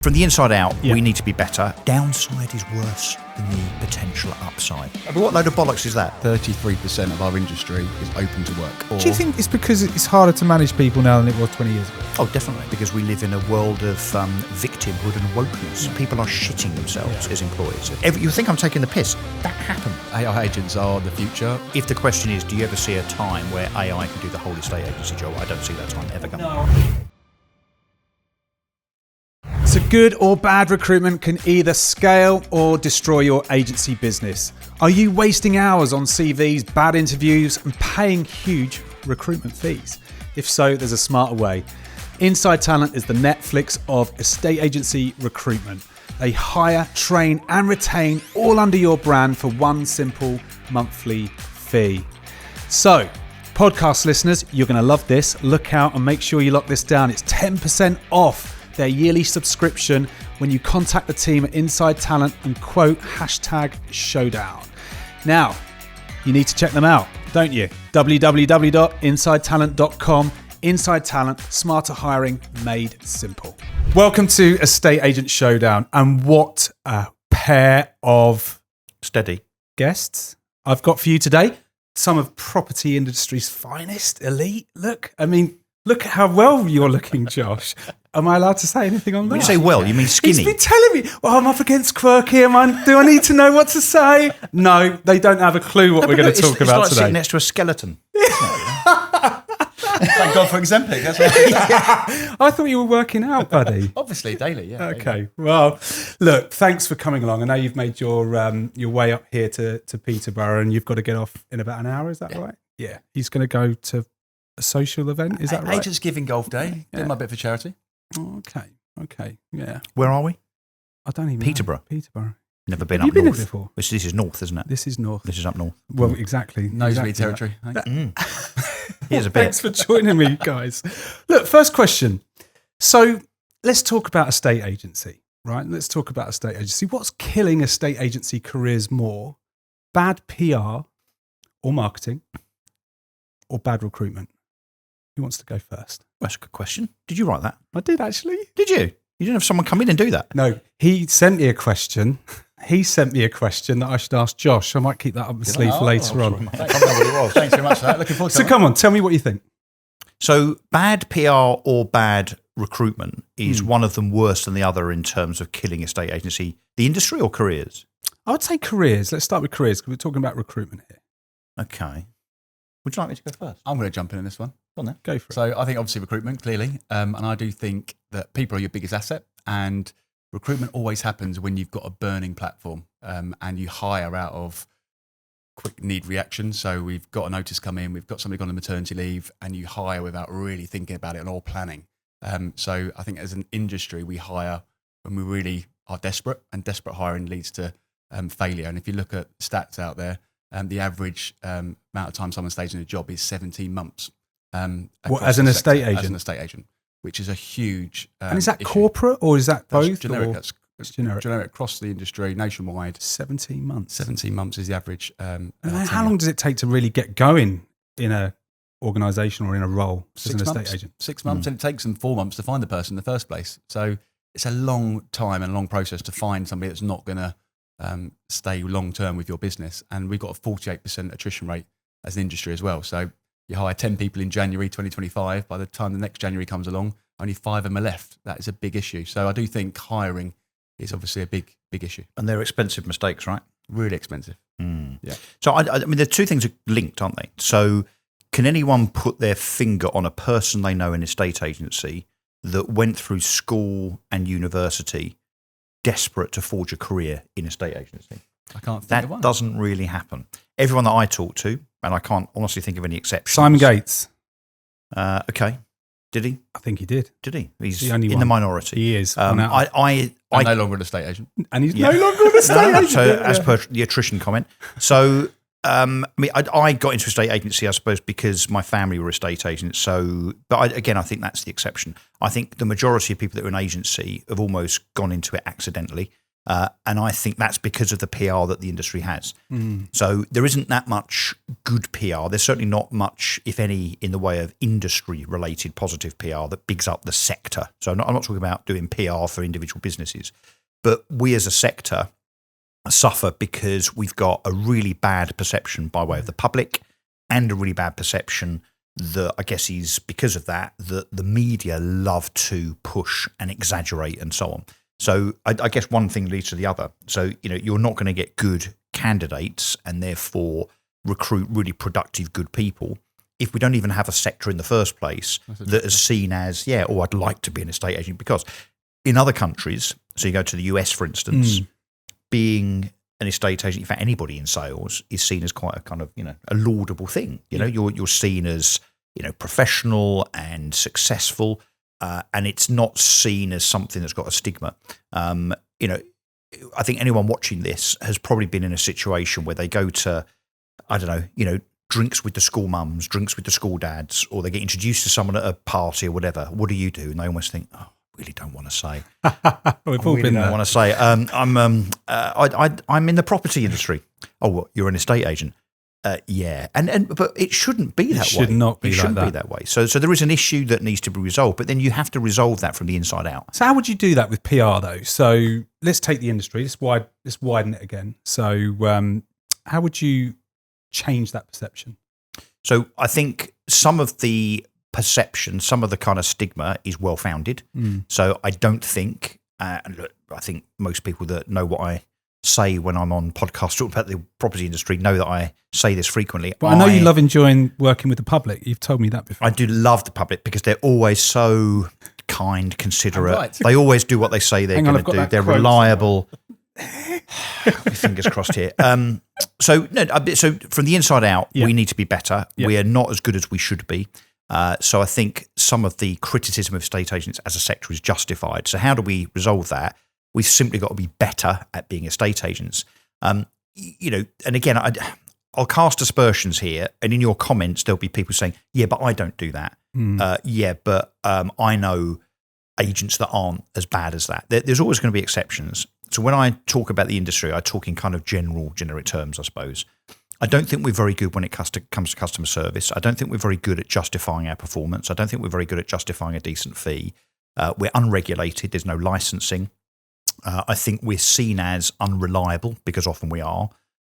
From the inside out, we need to be better. Downside is worse than the potential upside. I mean, what load of bollocks is that? 33% of our industry is open to work. Do you think it's because it's harder to manage people now than it was 20 years ago? Oh, definitely, because we live in a world of victimhood and wokeness. People are shitting themselves as employees. You think I'm taking the piss? That happened. AI agents are the future. If the question is, do you ever see a time where AI can do the whole estate agency job? I don't see that time ever coming. No. So good or bad recruitment can either scale or destroy your agency business. Are you wasting hours on CVs, bad interviews, and paying huge recruitment fees? If so, there's a smarter way. Inside Talent is the Netflix of estate agency recruitment. They hire, train, and retain all under your brand for one simple monthly fee. So, podcast listeners, you're going to love this. Look out and make sure you lock this down. It's 10% off their yearly subscription when you contact the team at Inside Talent and quote #Showdown. Now, you need to check them out, don't you? www.insidetalent.com. Inside Talent, smarter hiring made simple. Welcome to Estate Agent Showdown, and what a pair of steady guests I've got for you today. Some of property industry's finest, elite. Look at how well you're looking, Josh. Am I allowed to say anything on that? When you say well, you mean skinny? He's been telling me, I'm up against quirky. Do I need to know what to say? No, they don't have a clue what we're going to talk about like today. Sitting next to a skeleton. Thank God for Ozempic. That's what I thought you were working out, buddy. Obviously, daily, yeah. Okay, well, look, thanks for coming along. I know you've made your way up here to Peterborough, and you've got to get off in about an hour, is that right? Yeah. He's going to go to a social event, is that right? Agents Giving Golf Day. Doing my bit for charity. Okay, yeah. Where are we? I don't even Peterborough. know. Peterborough. Never been Have up you been north. there before? This is north, isn't it? This is north. This is up north. Well, exactly. Nosebleed exactly territory. Here's a bit. Thanks for joining me, guys. Look, first question. So let's talk about estate agency, right? Let's talk about estate agency. What's killing estate agency careers more? Bad PR or marketing or bad recruitment? Who wants to go first? That's a good question. Did you write that? I did, actually. Did you? You didn't have someone come in and do that? No, he sent me a question. He sent me a question that I should ask Josh. I might keep that up my sleeve for later on. I can't remember what it was. Thanks very much for that. Looking forward to So come on, tell me what you think. So bad PR or bad recruitment, is one of them worse than the other in terms of killing estate agency, the industry or careers? I would say careers. Let's start with careers because we're talking about recruitment here. Okay. Would you like me to go first? I'm going to jump in this one. Go on then. Go for it. So I think obviously recruitment, clearly. And I do think that people are your biggest asset, and recruitment always happens when you've got a burning platform and you hire out of quick need reaction. So we've got a notice come in, we've got somebody gone on maternity leave, and you hire without really thinking about it and all planning. So I think as an industry, we hire when we really are desperate, and desperate hiring leads to failure. And if you look at stats out there, the average amount of time someone stays in a job is 17 months. As an estate agent? As an estate agent, which is a huge and is that issue. corporate or is that That's both? generic. or- That's It's generic. across the industry, nationwide. 17 months. 17 months is the average. And then how tenure. long does it take to really get going in a organisation or in a role as an 6 estate months. agent? 6 months, and it takes them 4 months to find the person in the first place. So it's a long time and a long process to find somebody that's not going to stay long term with your business. And we've got a 48% attrition rate as an industry as well. So you hire 10 people in January 2025. By the time the next January comes along, only 5 of them are left. That is a big issue. So I do think hiring is obviously a big issue. And they're expensive mistakes, right? Really expensive. Yeah. So I mean, the two things are linked, aren't they? So can anyone put their finger on a person they know in estate agency that went through school and university desperate to forge a career in estate agency? I can't think of That one. doesn't really happen. Everyone that I talk to, and I can't honestly think of any exceptions. Simon Gates. Okay. Did he? I think he did. Did he? He's The only in one. the minority. He is. I'm no longer an estate agent. and he's Yeah. no longer an estate No, agent. so Yeah. as per the attrition comment. So I mean, I got into estate agency, I suppose, because my family were estate agents. So, but again, I think that's the exception. I think the majority of people that are in agency have almost gone into it accidentally. And I think that's because of the PR that the industry has. So there isn't that much good PR. There's certainly not much, if any, in the way of industry-related positive PR that bigs up the sector. So I'm not talking about doing PR for individual businesses. But we as a sector suffer because we've got a really bad perception by way of the public and a really bad perception that I guess is because of that the media love to push and exaggerate and so on. So I guess one thing leads to the other. So, you're not going to get good candidates and therefore recruit really productive, good people if we don't even have a sector in the first place that is seen as, I'd like to be an estate agent. Because in other countries, so you go to the US, for instance, being an estate agent, in fact, anybody in sales is seen as quite a kind of, a laudable thing. You're seen as, professional and successful. And it's not seen as something that's got a stigma. I think anyone watching this has probably been in a situation where they go to, I don't know, drinks with the school mums, drinks with the school dads, or they get introduced to someone at a party or whatever. What do you do? And they almost think, oh, I really don't want to say. We've all been there. I want to say, I'm in the property industry. Oh, what? You're an estate agent? Yeah, but it shouldn't be that way. It should not be like that. It shouldn't be that way. So there is an issue that needs to be resolved, but then you have to resolve that from the inside out. So how would you do that with PR though? So let's take the industry. Let's widen it again. So how would you change that perception? So I think some of the perception, some of the kind of stigma is well founded. So I don't think, and look, I think most people that know what I say when I'm on podcasts talking about the property industry know that I say this frequently. But I know you love enjoying working with the public. You've told me that before. I do love the public because they're always so kind, considerate. Right. They always do what they say they're going to do. They're reliable. Fingers crossed here. So from the inside out, we need to be better. We are not as good as we should be. So I think some of the criticism of estate agents as a sector is justified. So how do we resolve that? We've simply got to be better at being estate agents. And again, I'll cast aspersions here, and in your comments, there'll be people saying, yeah, but I don't do that. But I know agents that aren't as bad as that. There's always going to be exceptions. So when I talk about the industry, I talk in kind of generic terms, I suppose. I don't think we're very good when it comes to customer service. I don't think we're very good at justifying our performance. I don't think we're very good at justifying a decent fee. We're unregulated. There's no licensing. I think we're seen as unreliable because often we are.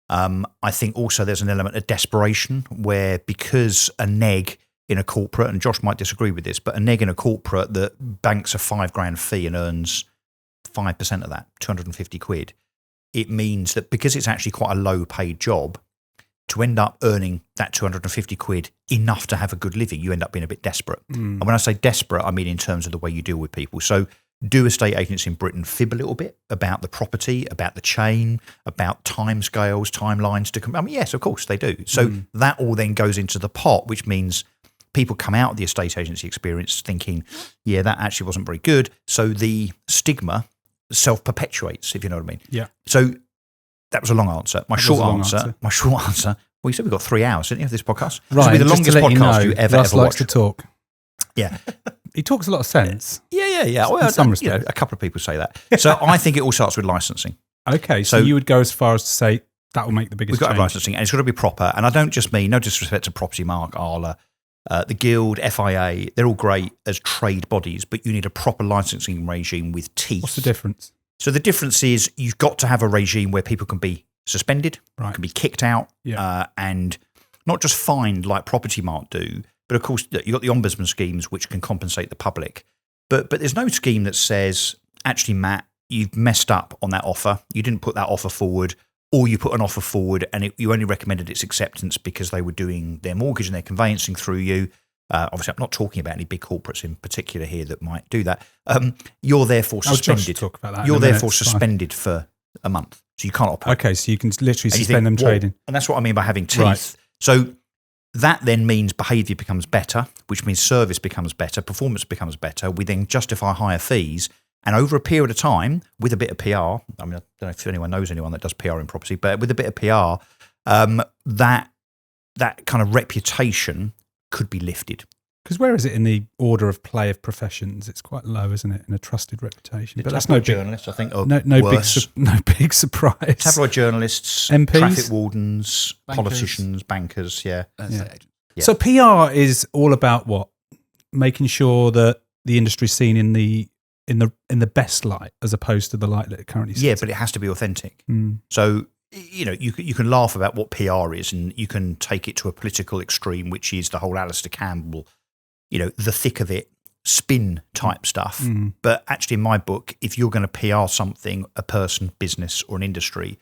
I think also there's an element of desperation where because a neg in a corporate, and Josh might disagree with this, but a neg in a corporate that banks a $5,000 fee and earns 5% of that, 250 quid, it means that because it's actually quite a low paid job, to end up earning that 250 quid enough to have a good living, you end up being a bit desperate. And when I say desperate, I mean in terms of the way you deal with people. So do estate agents in Britain fib a little bit about the property, about the chain, about timescales, timelines to come? I mean, yes, of course they do. So that all then goes into the pot, which means people come out of the estate agency experience thinking, yeah, that actually wasn't very good. So the stigma self-perpetuates, if you know what I mean. Yeah. So that was a long answer. My short answer. Well, you said we've got 3 hours, didn't you, of this podcast? Right. This will be the longest podcast you ever Russ likes watched. to talk. Yeah. He talks a lot of sense. Yeah. Well, in some respects. A couple of people say that. So I think it all starts with licensing. Okay, so you would go as far as to say that will make the biggest We've got to have change. licensing, and it's got to be proper. And I don't just mean, no disrespect to Property Mark, Arla, the Guild, FIA, they're all great as trade bodies, but you need a proper licensing regime with teeth. What's the difference? So the difference is you've got to have a regime where people can be suspended, can be kicked out, and not just fined like Property Mark do, but of course you've got the ombudsman schemes which can compensate the public. But there's no scheme that says, actually, Matt, you've messed up on that offer. You didn't put that offer forward, or you put an offer forward and you only recommended its acceptance because they were doing their mortgage and their conveyancing through you. Obviously, I'm not talking about any big corporates in particular here that might do that. You're therefore suspended. Talk about that You're therefore suspended for a month. So you can't operate. Okay, so you can literally suspend them trading. And that's what I mean by having teeth. Right. So that then means behaviour becomes better, which means service becomes better, performance becomes better. We then justify higher fees. And over a period of time, with a bit of PR, I mean, I don't know if anyone knows anyone that does PR in property, but with a bit of PR, that kind of reputation could be lifted. Because where is it in the order of play of professions? It's quite low, isn't it, in a trusted reputation? But that's no big, journalists, I think, are no worse. big surprise. Tabloid journalists, MPs? traffic wardens, Bankers. politicians, bankers, yeah. Estate agents. Yeah. So PR is all about what? Making sure that the industry's seen in the best light, as opposed to the light that it currently sits. Yeah, but it has to be authentic. Mm. So, you can laugh about what PR is, and you can take it to a political extreme, which is the whole Alistair Campbell, the thick of it, spin type stuff. Mm. But actually, in my book, if you're going to PR something, a person, business, or an industry,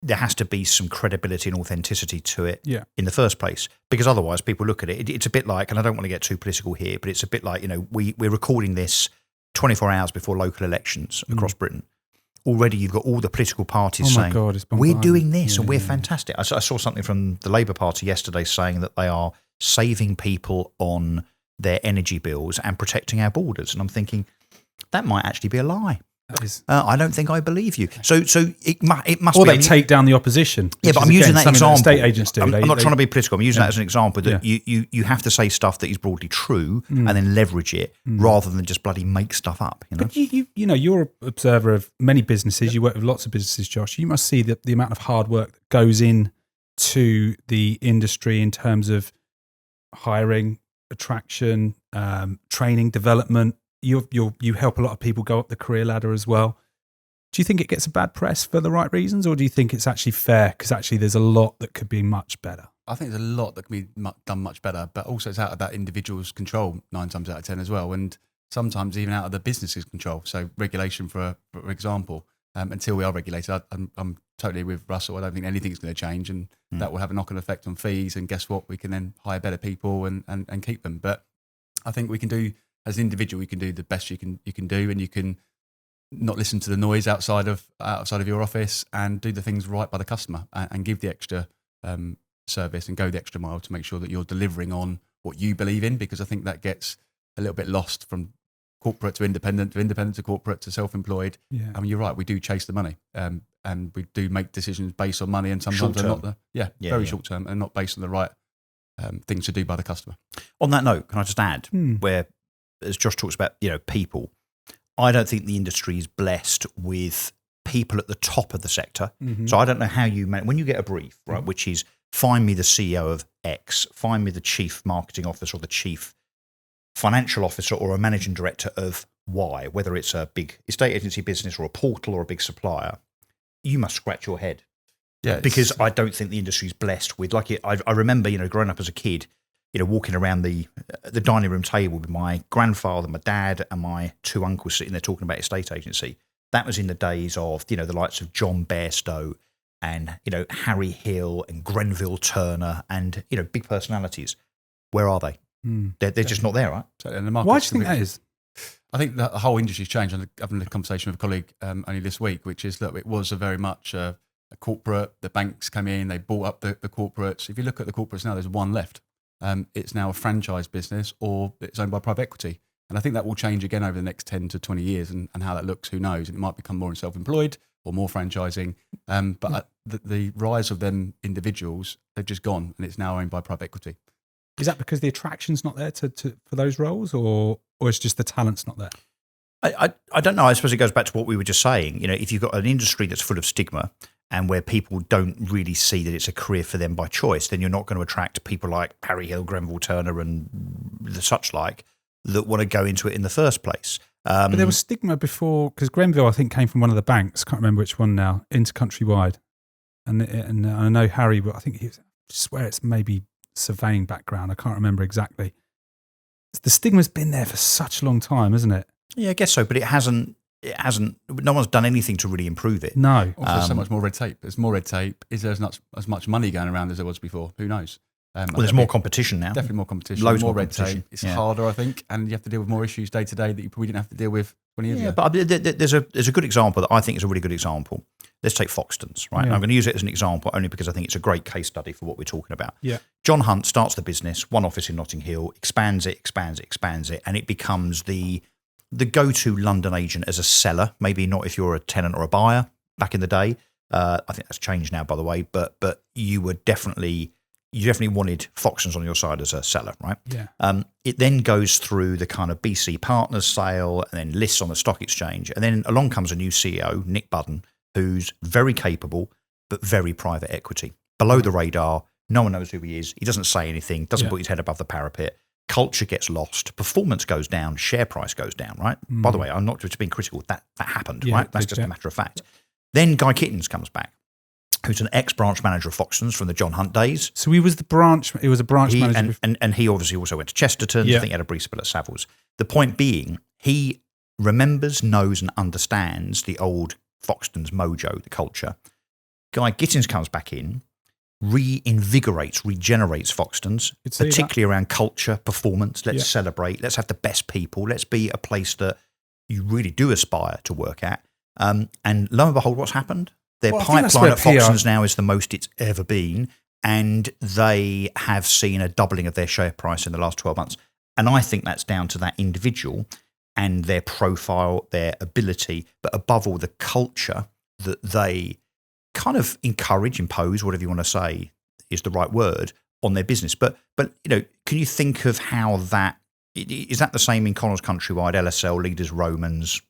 there has to be some credibility and authenticity to it in the first place, because otherwise people look at it. It's a bit like, and I don't want to get too political here, but it's a bit like, we're recording this 24 hours before local elections across Britain. Already you've got all the political parties saying, we're doing this and we're fantastic. I saw something from the Labour Party yesterday saying that they are saving people on their energy bills and protecting our borders. And I'm thinking, that might actually be a lie. I don't think I believe you. So it must or be. they take down the opposition. Yeah, but I'm using that example. Estate agents do. I'm not trying to be political. I'm using that as an example that you have to say stuff that is broadly true and then leverage it rather than just bloody make stuff up. But you're an observer of many businesses. You work with lots of businesses, Josh. You must see the amount of hard work that goes in to the industry in terms of hiring, attraction, training, development. You help a lot of people go up the career ladder as well. Do you think it gets a bad press for the right reasons, or do you think it's actually fair because actually there's a lot that could be much better? I think there's a lot that can be done much better, but also it's out of that individual's control 9 times out of 10 as well, and sometimes even out of the business's control. So regulation, for example, until we are regulated, I'm totally with Russell. I don't think anything's going to change, and that will have a knock-on effect on fees. And guess what? We can then hire better people and keep them. But I think we can do, as an individual, you can do the best you can do, and you can not listen to the noise outside of your office and do the things right by the customer and give the extra service and go the extra mile to make sure that you're delivering on what you believe in, because I think that gets a little bit lost from corporate to independent to corporate to self-employed. Yeah. I mean, you're right, we do chase the money and we do make decisions based on money, and sometimes they're not very short term and not based on the right things to do by the customer. On that note, can I just add, where, as Josh talks about, people, I don't think the industry is blessed with people at the top of the sector. Mm-hmm. So I don't know how when you get a brief, right, which is find me the CEO of X, find me the chief marketing officer or the chief financial officer or a managing director of Y, whether it's a big estate agency business or a portal or a big supplier, you must scratch your head. Yeah, because I don't think the industry is blessed with, I remember, growing up as a kid, walking around the dining room table with my grandfather, my dad, and my 2 uncles sitting there talking about estate agency. That was in the days of, the likes of John Bairstow and, Harry Hill and Grenville Turner and, big personalities. Where are they? They're just not there, right? So, and the Why do you think that is? I think the whole industry's changed. I'm having a conversation with a colleague only this week, which is that it was a very much a corporate. The banks came in, they bought up the corporates. If you look at the corporates now, there's one left. It's now a franchise business or it's owned by private equity. And I think that will change again over the next 10 to 20 years, and how that looks, who knows? It might become more self-employed or more franchising. But the rise of them individuals, they've just gone, and it's now owned by private equity. Is that because the attraction's not there for those roles, or it's just the talent's not there? I don't know. I suppose it goes back to what we were just saying. If you've got an industry that's full of stigma and where people don't really see that it's a career for them by choice, then you're not going to attract people like Harry Hill, Grenville Turner and the such like that want to go into it in the first place. But there was stigma before, because Grenville, I think, came from one of the banks. Can't remember which one now, into Countrywide. And I know Harry, but I think I swear it's maybe surveying background. I can't remember exactly. The stigma's been there for such a long time, isn't it? Yeah, I guess so, but it hasn't. No one's done anything to really improve it. No. Also, so much more red tape. There's more red tape. Is there as much money going around as there was before? Who knows? There's more competition now. Definitely more competition. Loads more more red tape. It's harder, I think, and you have to deal with more issues day to day that you probably didn't have to deal with 20 years ago. But there's a good example that I think is a really good example. Let's take Foxtons, right? Yeah. And I'm going to use it as an example only because I think it's a great case study for what we're talking about. Yeah. John Hunt starts the business, one office in Notting Hill, expands it, and it becomes the go-to London agent as a seller. Maybe not if you're a tenant or a buyer back in the day. I think that's changed now, by the way, but you were definitely you definitely wanted Foxtons on your side as a seller, right? Yeah. It then goes through the kind of BC Partners sale and then lists on the stock exchange. And then along comes a new CEO, Nick Budden, who's very capable, but very private equity. Below the radar, no one knows who he is. He doesn't say anything, doesn't put his head above the parapet. Culture gets lost, performance goes down, share price goes down, right? By the way, I'm not just being critical. That happened, right? That's just a matter of fact. Then Guy Kittins comes back, who's an ex-branch manager of Foxtons from the John Hunt days. So he was a branch manager. And he obviously also went to Chesterton. I think he had a brief spell at Savills. The point being, he remembers, knows and understands the old Foxtons mojo, the culture. Guy Gittins comes back in, reinvigorates, regenerates Foxtons, particularly around culture, performance. Let's celebrate. Let's have the best people. Let's be a place that you really do aspire to work at. And lo and behold, what's happened? Their pipeline at Foxtons now is the most it's ever been, and they have seen a doubling of their share price in the last 12 months. And I think that's down to that individual and their profile, their ability, but above all, the culture that they kind of encourage, impose, whatever you want to say is the right word, on their business. But can you think of how that is that the same in Connells Countrywide, LSL, Leaders, Romans?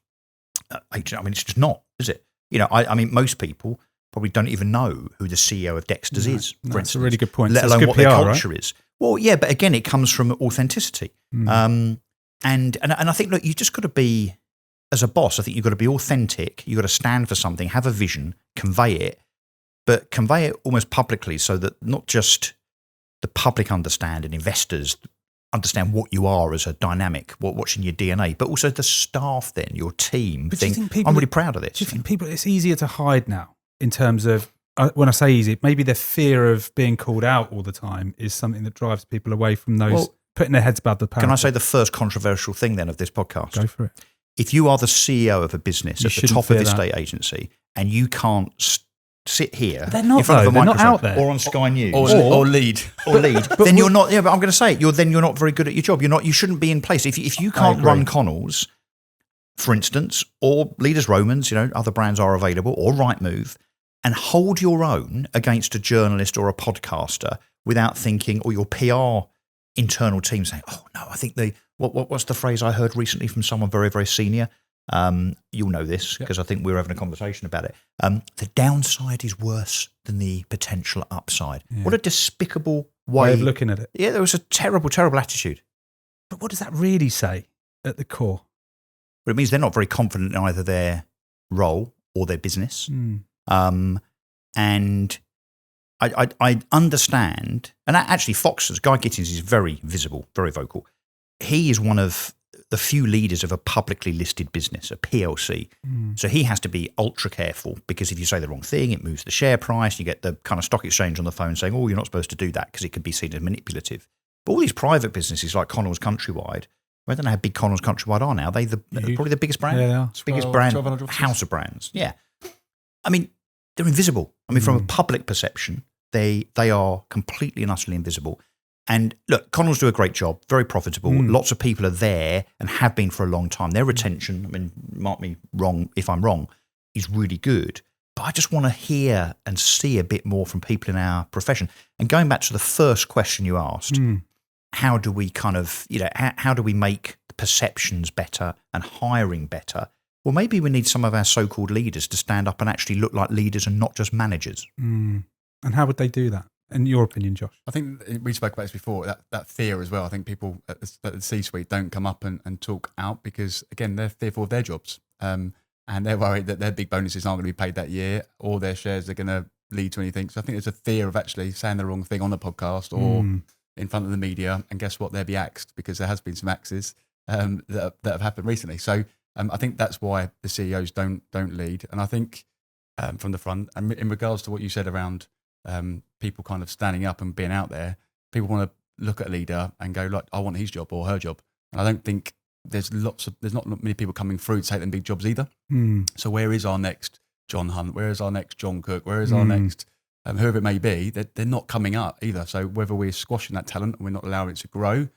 It's just not, is it? I mean, most people probably don't even know who the CEO of Dexter's is. For instance, that's a really good point. Let alone what their culture is. Well, yeah, but again, it comes from authenticity. And I think, look, you've just got to be, as a boss, I think you've got to be authentic. You've got to stand for something, have a vision, convey it, but convey it almost publicly so that not just the public understand and investors understand what you are as a dynamic, what's in your DNA, but also the staff then, your team think I'm really proud of this. Do you think people, it's easier to hide now in terms of, when I say easy, maybe the fear of being called out all the time is something that drives people away from those, putting their heads above the parapet. Can I say the first controversial thing then of this podcast? Go for it. If you are the CEO of a business at the top of the estate agency and you can't sit here in front of a microphone out there. or on Sky News or lead, then you're not. Yeah, but I'm going to say then you're not very good at your job. You shouldn't be in place if you can't run Connells, for instance, or Leaders Romans. Other brands are available, or Rightmove, and hold your own against a journalist or a podcaster without thinking, or your PR internal team saying, "Oh no, I think what's the phrase I heard recently from someone very, very senior." You'll know this because I think we were having a conversation about it. The downside is worse than the potential upside. Yeah. What a despicable way of looking at it. Yeah, there was a terrible, terrible attitude. But what does that really say at the core? Well, it means they're not very confident in either their role or their business. And I understand, and actually Foxtons, Guy Gittins is very visible, very vocal. He is one of the few leaders of a publicly listed business, a PLC. So he has to be ultra careful because if you say the wrong thing, it moves the share price. You get the kind of stock exchange on the phone saying, "Oh, you're not supposed to do that," because it could be seen as manipulative. But all these private businesses like Connells Countrywide, I don't know how big Connells Countrywide are now. They're probably the biggest brand. Yeah, biggest brand, house of brands. Yeah. I mean, they're invisible. I mean, from a public perception, they are completely and utterly invisible. And look, Connells do a great job, very profitable. Lots of people are there and have been for a long time. Their retention, I mean, mark me wrong if I'm wrong, is really good. But I just want to hear and see a bit more from people in our profession. And going back to the first question you asked, how do we kind of, how do we make the perceptions better and hiring better? Well, maybe we need some of our so-called leaders to stand up and actually look like leaders and not just managers. And how would they do that? In your opinion, Josh? I think we spoke about this before, that fear as well. I think people at the C-suite don't come up and talk out because, again, they're fearful of their jobs. And they're worried that their big bonuses aren't going to be paid that year or their shares are going to lead to anything. So I think there's a fear of actually saying the wrong thing on the podcast or in front of the media. And guess what? They'll be axed because there has been some axes that have happened recently. So I think that's why the CEOs don't lead. And I think from the front, and in regards to what you said around people kind of standing up and being out there, people want to look at a leader and go, like, I want his job or her job. And I don't think there's not many people coming through to take them big jobs either. So where is our next John Hunt? Where is our next John Cook? Where is our next whoever it may be? They're not coming up either. So whether we're squashing that talent and we're not allowing it to grow,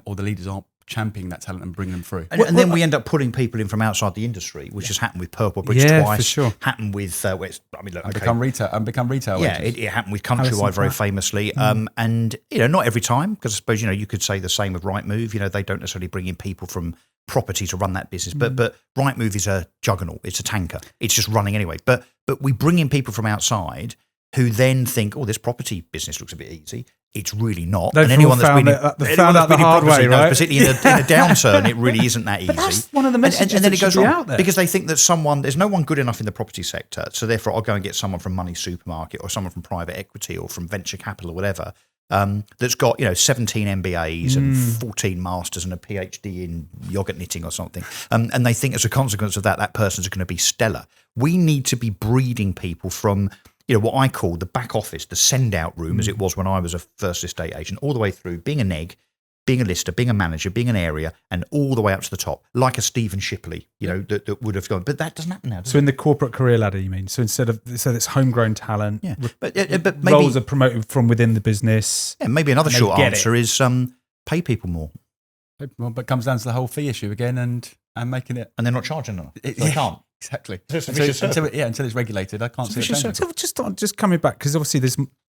or the leaders aren't championing that talent and bringing them through. And then we end up pulling people in from outside the industry, which has happened with Purple Bricks twice. For sure. Happened with, Become retail. Yeah, it happened with Countrywide very famously. And, not every time, because I suppose, you could say the same of Rightmove. They don't necessarily bring in people from property to run that business. But Rightmove is a juggernaut. It's a tanker. It's just running anyway. But we bring in people from outside who then think, this property business looks a bit easy. It's really not. They've and anyone that's found been found out the hard way, right? Particularly in a downturn, it really isn't that easy. But that's one of the messages and then it goes wrong out there. because they think that there's no one good enough in the property sector, so therefore I'll go and get someone from Money Supermarket or someone from private equity or from venture capital or whatever that's got 17 MBAs and 14 masters and a PhD in yogurt knitting or something, and they think as a consequence of that person's going to be stellar. We need to be breeding people from what I call the back office, the send-out room, as it was when I was a first estate agent, all the way through being a neg, being a lister, being a manager, being an area, and all the way up to the top, like a Stephen Shipley, that would have gone. But that doesn't happen now, does So it? in the corporate career ladder, you mean? So it's homegrown talent. Yeah, but maybe roles are promoted from within the business. Yeah, maybe another short answer is pay people more. Well, but it comes down to the whole fee issue again and making it. And they're not charging enough. So they can't. Exactly. Until it's regulated, I can't see it changing. So just coming back, because obviously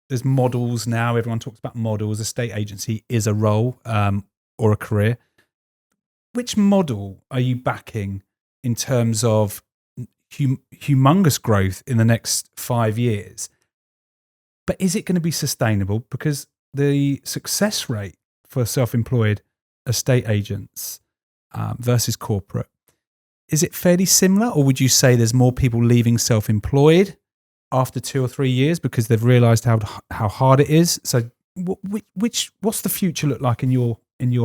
there's models now. Everyone talks about models. Estate agency is a role or a career. Which model are you backing in terms of humongous growth in the next 5 years? But is it going to be sustainable? Because the success rate for self-employed estate agents versus corporate, is it fairly similar, or would you say there's more people leaving self-employed after 2 or 3 years because they've realised how hard it is? So, what's the future look like in your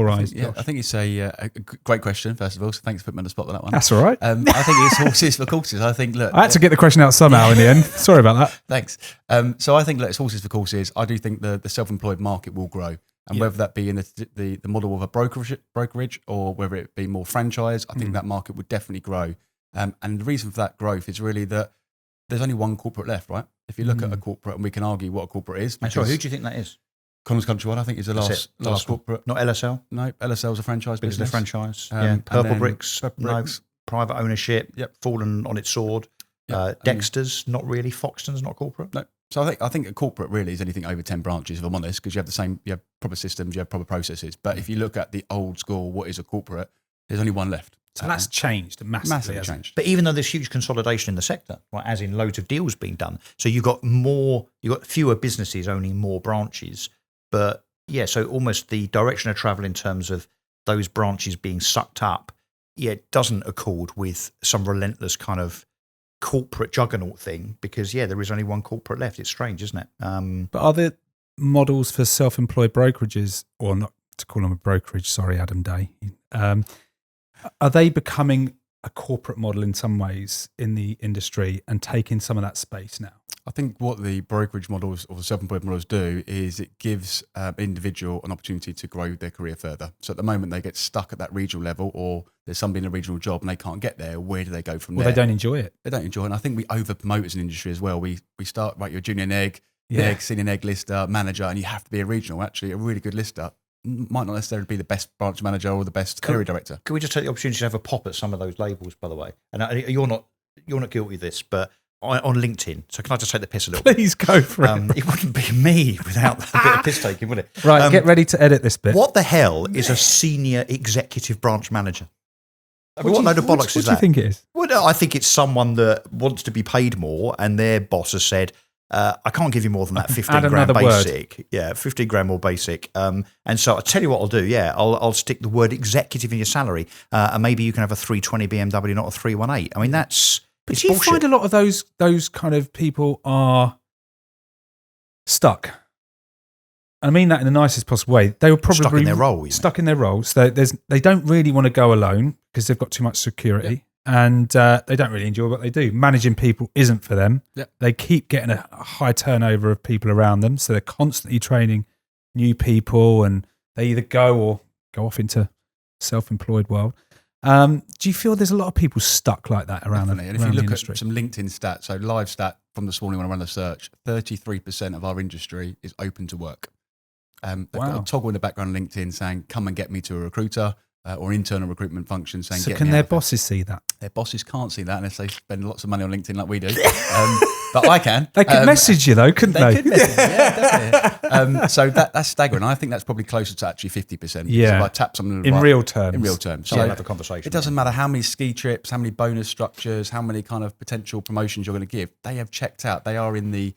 eyes? I think it's a great question. First of all, so thanks for putting me on the spot with that one. That's all right. I think it's horses for courses. I think I had to get the question out somehow in the end. Sorry about that. Thanks. So I think it's horses for courses. I do think the self-employed market will grow. And whether that be in the model of a brokerage or whether it be more franchise, I think that market would definitely grow. And the reason for that growth is really that there's only one corporate left, right? If you look at a corporate, and we can argue what a corporate is. Sorry, who do you think that is? Connors Countrywide, I think, is the last corporate. Not LSL? No, LSL's a franchise business. Franchise. Purple Bricks, no private ownership, fallen on its sword. Dexter's, not really. Foxton's not corporate. No. So I think a corporate really is anything over 10 branches, if I'm honest, because you have proper systems, you have proper processes. But if you look at the old school, what is a corporate, there's only one left. So that's changed massively. Changed. But even though there's huge consolidation in the sector, right, as in loads of deals being done, so you've got fewer businesses owning more branches. But so almost the direction of travel in terms of those branches being sucked up, it doesn't accord with some relentless kind of corporate juggernaut thing, because there is only one corporate left. It's strange, isn't it? But are there models for self-employed brokerages, or not to call them a brokerage? Sorry, Adam Day. Are they becoming a corporate model in some ways in the industry and taking some of that space now? I think what the brokerage models or the self-employed models do is it gives individual an opportunity to grow their career further. So at the moment they get stuck at that regional level, or there's somebody in a regional job and they can't get there. Where do they go from there? Well, they don't enjoy it. They don't enjoy it. And I think we over-promote as an industry as well. We start, right, you're a junior neg, senior neg lister, manager, and you have to be a regional. Actually, a really good lister might not necessarily be the best branch manager or the best area director. Can we just take the opportunity to have a pop at some of those labels, by the way? And you're not guilty of this, but on LinkedIn. So can I just take the piss a little bit? Please go for it. It wouldn't be me without a bit of piss taking, would it? Right, get ready to edit this bit. What the hell is a senior executive branch manager? What load of bollocks is that? What do you think it is? Well, no, I think it's someone that wants to be paid more, and their boss has said, I can't give you more than that 15 grand basic. Word. Yeah, 15 grand more basic. And so I'll tell you what I'll do. Yeah, I'll stick the word executive in your salary, and maybe you can have a 320 BMW, not a 318. I mean, that's... But do you find a lot of those kind of people are stuck? I mean that in the nicest possible way. They were probably stuck in their role. Stuck in their roles. They don't really want to go alone because they've got too much security, and they don't really enjoy what they do. Managing people isn't for them. They keep getting a high turnover of people around them, so they're constantly training new people, and they either go or go off into self-employed world. Do you feel there's a lot of people stuck like that around the industry? And if you look at some LinkedIn stats, so live stat from this morning when I ran the search, 33% of our industry is open to work. They've got a toggle in the background on LinkedIn saying, come and get me to a recruiter. or internal recruitment function saying, So "Get can me their out of here." bosses see that? Their bosses can't see that unless they spend lots of money on LinkedIn like we do. But I can. They could message you though, couldn't they? Could message, yeah, definitely. So that's staggering. I think that's probably closer to actually 50%. Yeah. If I tap someone In real terms. In real terms. So have a conversation. It doesn't matter how many ski trips, how many bonus structures, how many kind of potential promotions you're going to give. They have checked out. They are in the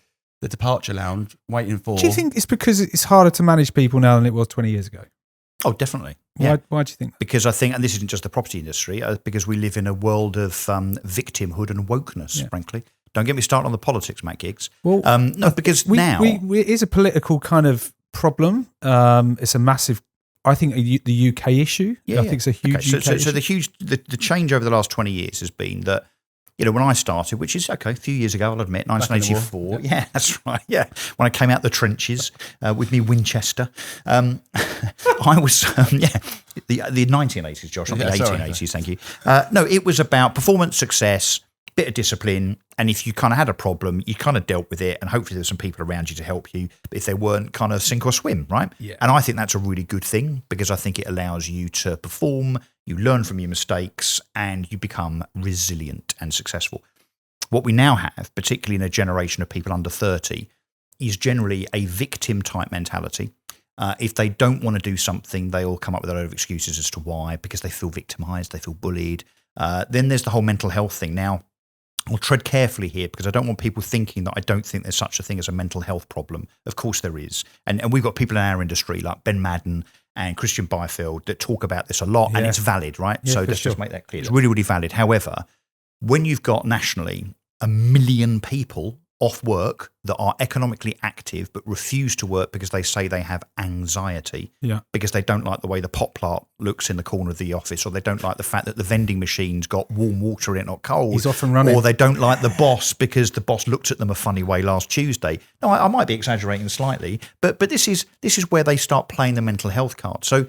departure lounge waiting for. Do you think it's because it's harder to manage people now than it was 20 years ago? Oh, definitely. Yeah. Why do you think that? Because I think, and this isn't just the property industry, because we live in a world of victimhood and wokeness, frankly. Don't get me started on the politics, Matt Giggs. Well, no, because now... it is a political kind of problem. It's a massive, I think, the UK issue. I think it's a huge UK issue. So the change over the last 20 years has been that, when I started, which is, a few years ago, I'll admit, 1984. Yeah, that's right. Yeah. When I came out the trenches with me Winchester, I was, the 1980s, Josh, not the 1880s, thank you. No, it was about performance, success, bit of discipline, and if you kind of had a problem, you kind of dealt with it, and hopefully there's some people around you to help you. But if they weren't, kind of sink or swim, right? Yeah. And I think that's a really good thing because I think it allows you to perform, you learn from your mistakes, and you become resilient and successful. What we now have, particularly in a generation of people under 30, is generally a victim-type mentality. If they don't want to do something, they all come up with a load of excuses as to why, because they feel victimised, they feel bullied. Then there's the whole mental health thing. Now, I'll tread carefully here because I don't want people thinking that I don't think there's such a thing as a mental health problem. Of course there is. And we've got people in our industry like Ben Madden and Christian Byfield that talk about this a lot, and it's valid, right? Yeah, so let's just make that clear. It's really, really valid. However, when you've got nationally 1 million people off work that are economically active but refuse to work because they say they have anxiety, because they don't like the way the pot plant looks in the corner of the office, or they don't like the fact that the vending machine's got warm water in it, not cold. He's off and running. Or they don't like the boss because the boss looked at them a funny way last Tuesday. No, I might be exaggerating slightly, but this is where they start playing the mental health card. So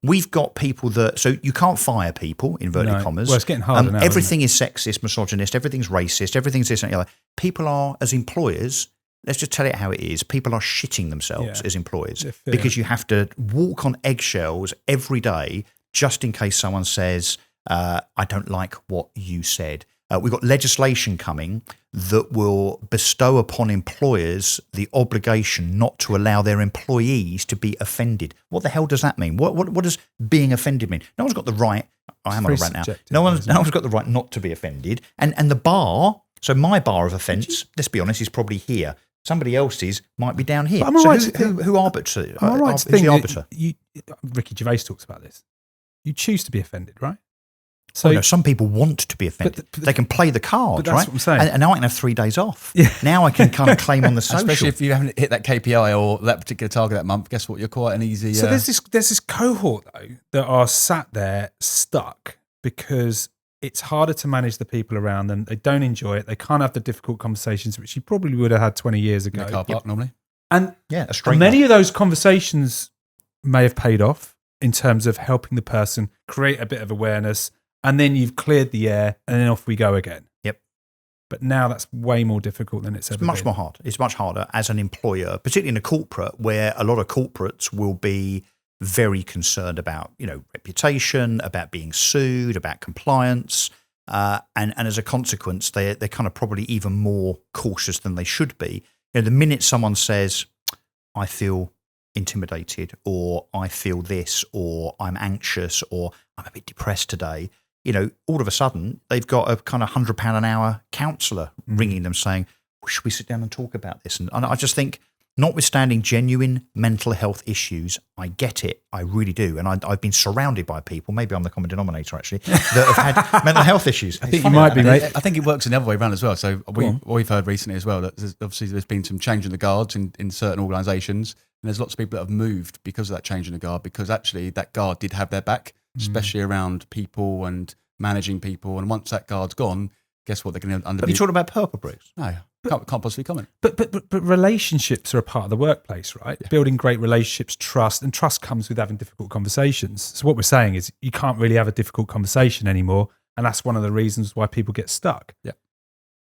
we've got people so you can't fire people, inverted commas. Well, it's getting harder now. Everything is sexist, misogynist, everything's racist, everything's this and the other. People are, as employers, let's just tell it how it is. People are shitting themselves as employers because you have to walk on eggshells every day just in case someone says, I don't like what you said. We've got legislation coming that will bestow upon employers the obligation not to allow their employees to be offended. What the hell does that mean? What does being offended mean? No one's got the right. I am on a rant now. No one's got the right not to be offended. And the bar. So my bar of offence, let's be honest, is probably here. Somebody else's might be down here. Who arbiters? Am I right to think that Ricky Gervais talks about this? You choose to be offended, right? So some people want to be offended. But they can play the card, but that's right? What I'm saying. And now I can have 3 days off. Yeah. Now I can kind of claim on the social. Especially if you haven't hit that KPI or that particular target that month. Guess what? You're quite an easy. So there's this cohort though that are sat there stuck because it's harder to manage the people around them. They don't enjoy it. They can't have the difficult conversations which you probably would have had 20 years ago. In the car park normally. And many of those conversations may have paid off in terms of helping the person create a bit of awareness. And then you've cleared the air, and then off we go again. Yep. But now that's way more difficult than it's ever been. Much more hard. It's much harder as an employer, particularly in a corporate, where a lot of corporates will be very concerned about, reputation, about being sued, about compliance, and as a consequence, they're kind of probably even more cautious than they should be. The minute someone says, "I feel intimidated," or "I feel this," or "I'm anxious," or "I'm a bit depressed today," all of a sudden they've got a kind of £100 an hour counsellor ringing them saying, should we sit down and talk about this? And I just think, notwithstanding genuine mental health issues, I get it. I really do. And I've been surrounded by people, maybe I'm the common denominator actually, that have had mental health issues. I think you might be, mate. I think it works the other way around as well. So we've heard recently as well that there's been some change in the guards in certain organisations. And there's lots of people that have moved because of that change in the guard, because actually that guard did have their back, especially around people and managing people. And once that guard's gone, guess what? They're going to But you talking about purple bricks? No, can't possibly comment. But relationships are a part of the workplace, right? Yeah. Building great relationships, trust, and trust comes with having difficult conversations. So what we're saying is you can't really have a difficult conversation anymore. And that's one of the reasons why people get stuck. Yeah.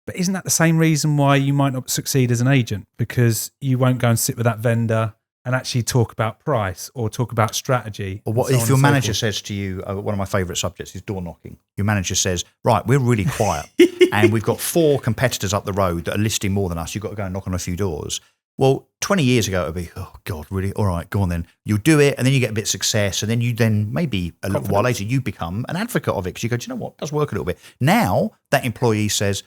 But isn't that the same reason why you might not succeed as an agent? Because you won't go and sit with that vendor and actually talk about price or talk about strategy. Or what if your manager says to you, one of my favourite subjects is door knocking. Your manager says, right, we're really quiet and we've got 4 competitors up the road that are listing more than us. You've got to go and knock on a few doors. Well, 20 years ago, it would be, oh, God, really? All right, go on then. You'll do it, and then you get a bit of success, and then you maybe a little while later, you become an advocate of it because you go, do you know what? It does work a little bit. Now, that employee says,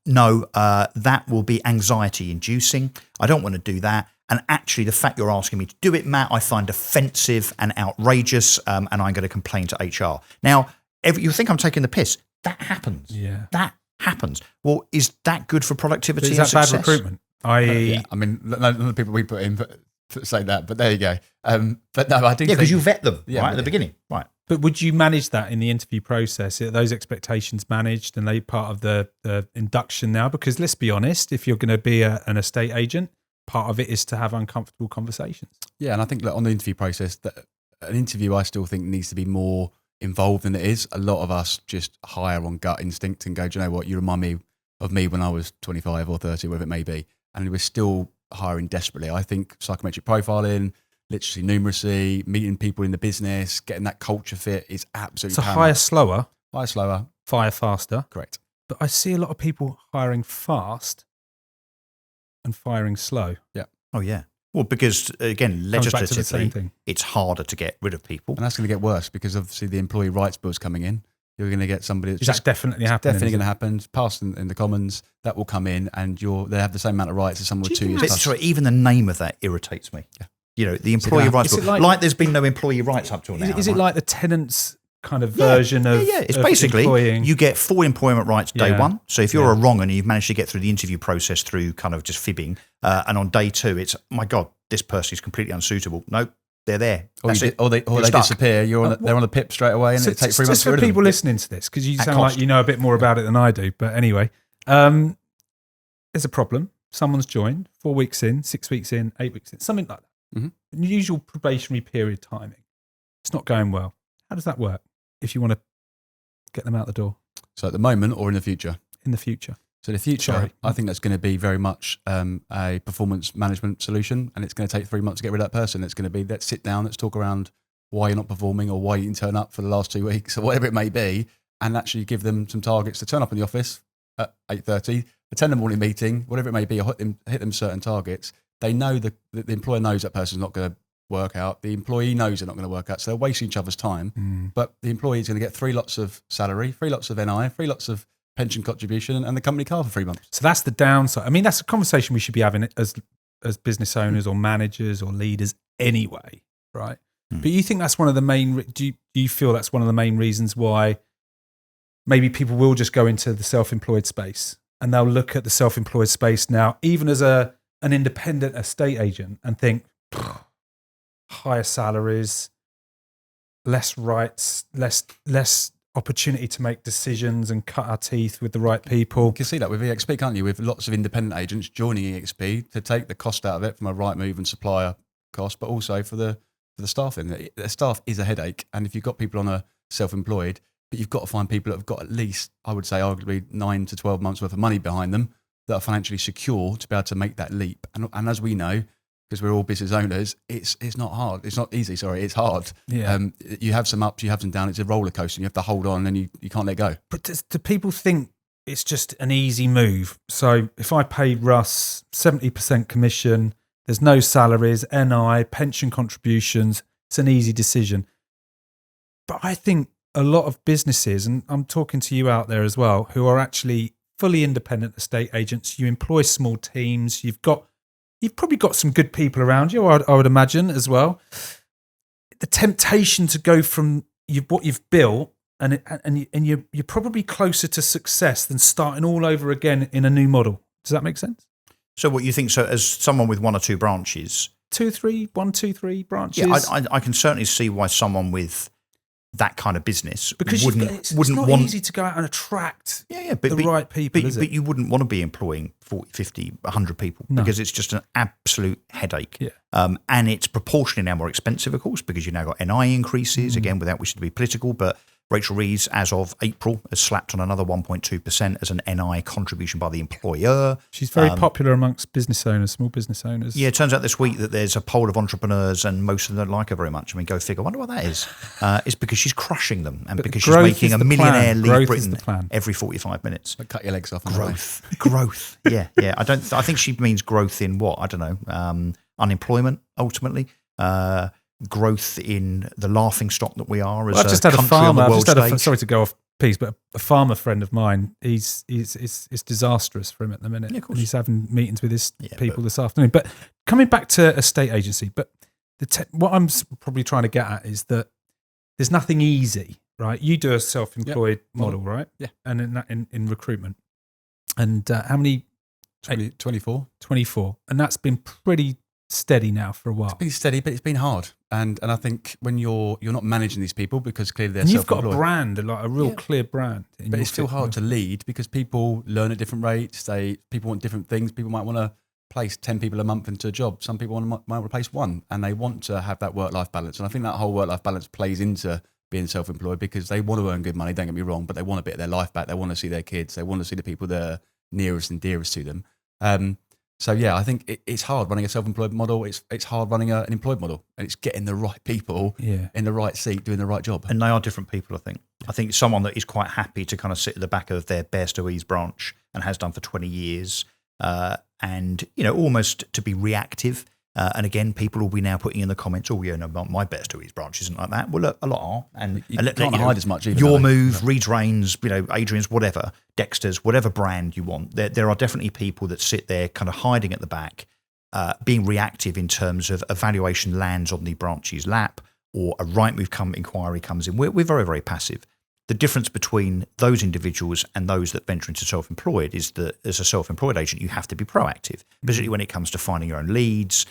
no, that will be anxiety-inducing. I don't want to do that. And actually, the fact you're asking me to do it, Matt, I find offensive and outrageous, and I'm going to complain to HR. Now, you think I'm taking the piss. That happens. Yeah. That happens. Well, is that good for productivity Is and that success? bad recruitment? Yeah, I mean, none of the people we put in say that, but there you go. But no, I do. Yeah, because you vet them Yeah, right at the beginning, right? But would you manage that in the interview process? Are those expectations managed and they part of the induction now? Because let's be honest, if you're going to be an estate agent, part of it is to have uncomfortable conversations. Yeah, and I think that on the interview process, that an interview I still think needs to be more involved than it is. A lot of us just hire on gut instinct and go, do you know what, you remind me of me when I was 25 or 30, whatever it may be. And we're still hiring desperately. I think psychometric profiling, literacy, numeracy, meeting people in the business, getting that culture fit is absolutely So paramount. hire slower, Hire slower. fire faster. Correct. But I see a lot of people hiring fast and firing slow. Oh, yeah. Well, because, again, Comes back to the same legislatively, thing. it's harder to get rid of people. And that's going to get worse because obviously the employee rights bill's coming in. You're going to get somebody that's Is just that definitely happening? definitely going to happen. It's passed in the Commons. That will come in, and they have the same amount of rights as someone with 2 years. But, plus. sorry, even the name of that irritates me. Yeah. You know, the employee rights Is it bill. like- Like there's been no employee rights up till now. Is it right? like the tenants kind of version of It's of basically employing? you get full employment rights day Yeah. one. So if you're a wrong and you've managed to get through the interview process through kind of just fibbing, and on day 2, it's, my God, this person is completely unsuitable. Nope, they're there. That's it. Or they You're stuck. disappear. They're on the pip straight away, and it takes 3 months just to for get rid of people them. listening to this, because you At sound cost. like you know a bit more about it than I do. But anyway, there's a problem. Someone's joined 4 weeks in, 6 weeks in, 8 weeks in, something like that. Mm-hmm. Usual probationary period timing. It's not going well. How does that work if you want to get them out the door So at the moment or in the future? in the future? So the future, Sorry. I think that's going to be very much a performance management solution, and it's going to take 3 months to get rid of that person. It's going to be, let's sit down, let's talk around why you're not performing or why you didn't turn up for the last 2 weeks or whatever it may be, and actually give them some targets to turn up in the office at 8:30, attend the morning meeting, whatever it may be, or hit them certain targets. They know the employer knows that person's not going to work out. The employee knows they're not going to work out, so they're wasting each other's time. But the employee is going to get 3 lots of salary, 3 lots of NI, 3 lots of pension contribution, and the company car for 3 months. So that's the downside. I mean, that's a conversation we should be having as business owners or managers or leaders anyway, right? But you think that's one of the main? Do you feel that's one of the main reasons why maybe people will just go into the self-employed space and they'll look at the self-employed space now, even as an independent estate agent, and think higher salaries, less rights, less opportunity to make decisions and cut our teeth with the right people. You can see that with EXP, can't you? With lots of independent agents joining EXP to take the cost out of it from a Rightmove and supplier cost, but also for the staffing. The staff is a headache, and if you've got people on a self-employed, but you've got to find people that have got at least, I would say, arguably 9 to 12 months worth of money behind them that are financially secure to be able to make that leap. And as we know, because we're all business owners, it's not hard. It's not easy. Sorry, it's hard. Yeah. You have some ups, you have some downs. It's a roller coaster. And you have to hold on, and you can't let go. But do people think it's just an easy move? So if I pay Russ 70% commission, there's no salaries, NI, pension contributions, it's an easy decision. But I think a lot of businesses, and I'm talking to you out there as well, who are actually fully independent estate agents, you employ small teams, you've probably got some good people around you, I would imagine as well. The temptation to go from what you've built, and you're probably closer to success than starting all over again in a new model. Does that make sense? So what you think, so as someone with 1 or 2 branches, 1, 2, 3 branches. yeah, I can certainly see why someone with that kind of business because it's not want easy to go out and attract but the right people, is it? But you wouldn't want to be employing 40, 50, 100 people No. because it's just an absolute headache. Yeah. And it's proportionally now more expensive, of course, because you've now got NI increases, again, without wishing to be political, but Rachel Reeves, as of April, has slapped on another 1.2% as an NI contribution by the employer. She's very popular amongst business owners, small business owners. Yeah, it turns out this week that there's a poll of entrepreneurs and most of them don't like her very much. I mean, go figure. I wonder what that is. It's because she's crushing them and because she's making a millionaire leave Britain every 45 minutes. But cut your legs off. Growth. Yeah. I think she means growth in what? I don't know. Unemployment, ultimately. Growth in the laughing stock that we are as a country on the world stage. Sorry to go off piece, but a farmer friend of mine, it's disastrous for him at the minute. Yeah, of course. And he's having meetings with his people this afternoon. But coming back to estate agency, but what I'm probably trying to get at is that there's nothing easy, right? You do a self-employed model, right? Yeah. And in recruitment. And how many? 24. 24. And that's been pretty steady now for a while. It's been steady, but it's been hard. And I think when you're not managing these people because clearly they're you've self-employed. got a brand, like a real clear brand. But it's still hard to lead because people learn at different rates. People want different things. People might want to place 10 people a month into a job. Some people might replace one, and they want to have that work-life balance. And I think that whole work-life balance plays into being self-employed because they want to earn good money, don't get me wrong, but they want a bit of their life back. They want to see their kids. They want to see the people that are nearest and dearest to them. So yeah, I think it's hard running a self-employed model. It's hard running an employed model, and it's getting the right people in the right seat, doing the right job. And they are different people, I think. I think someone that is quite happy to kind of sit at the back of their Bears to Ease branch and has done for 20 years, and almost to be reactive. And again, people will be now putting in the comments, "Oh, yeah, no, my Bears to Ease branch isn't like that." Well, look, a lot are, and you can't hide as much. Either, your move, Reed's Reigns, Adrian's, whatever, Dexter's, whatever brand you want. There are definitely people that sit there, kind of hiding at the back, being reactive in terms of a valuation lands on the branch's lap, or a Rightmove inquiry comes in. We're very, very passive. The difference between those individuals and those that venture into self-employed is that as a self-employed agent, you have to be proactive, particularly when it comes to finding your own leads.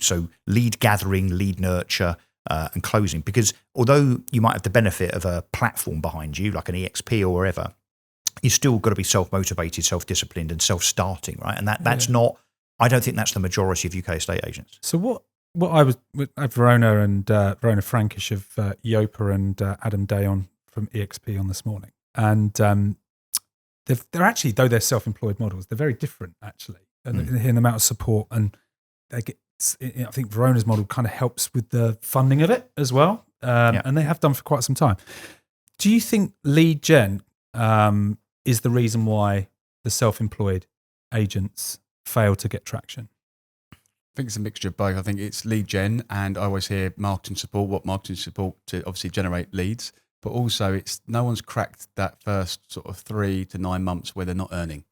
So lead gathering, lead nurture, and closing. Because although you might have the benefit of a platform behind you, like an EXP or wherever, you've still got to be self-motivated, self-disciplined, and self-starting, right? And that's not. I don't think that's the majority of UK estate agents. So what I was with Verona and Verona Frankish of Yopa and Adam Day on from EXP on this morning, and they're actually, though they're self-employed models, they're very different actually, and in the amount of support and. I think Verona's model kind of helps with the funding of it as well, and they have done for quite some time. Do you think lead gen is the reason why the self-employed agents fail to get traction? I think it's a mixture of both. I think it's lead gen, and I always hear marketing support to obviously generate leads, but also it's no one's cracked that first sort of 3 to 9 months where they're not earning.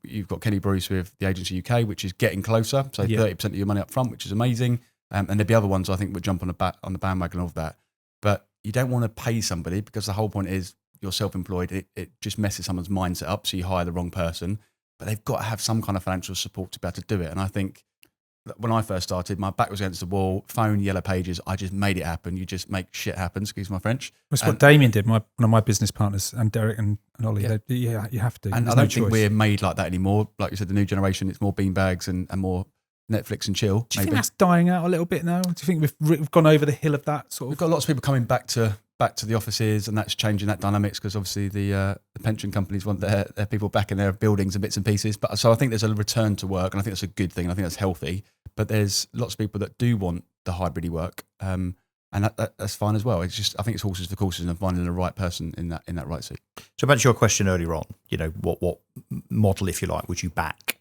You've got Kenny Bruce with the Agency UK, which is getting closer, so 30% of your money up front, which is amazing. And there'll be other ones I think would jump on the bandwagon of that. But you don't want to pay somebody because the whole point is you're self-employed. It just messes someone's mindset up, so you hire the wrong person. But they've got to have some kind of financial support to be able to do it. And I think when I first started, my back was against the wall, phone, yellow pages. I just made it happen. You just make shit happen, excuse my French. That's what Damien did, one of my business partners, and Derek and Ollie. Yeah. You have to. And I don't think we're made like that anymore. Like you said, the new generation, it's more beanbags and more Netflix and chill. Do you think that's dying out a little bit now? Do you think we've gone over the hill of that sort of? We've got lots of people coming back to the offices, and that's changing that dynamics because obviously the pension companies want their people back in their buildings and bits and pieces. But so I think there's a return to work, and I think that's a good thing. And I think that's healthy. But there's lots of people that do want the hybrid work, and that's fine as well. It's just I think it's horses for courses and finding the right person in that right seat. So back to your question earlier on, what model, if you like, would you back?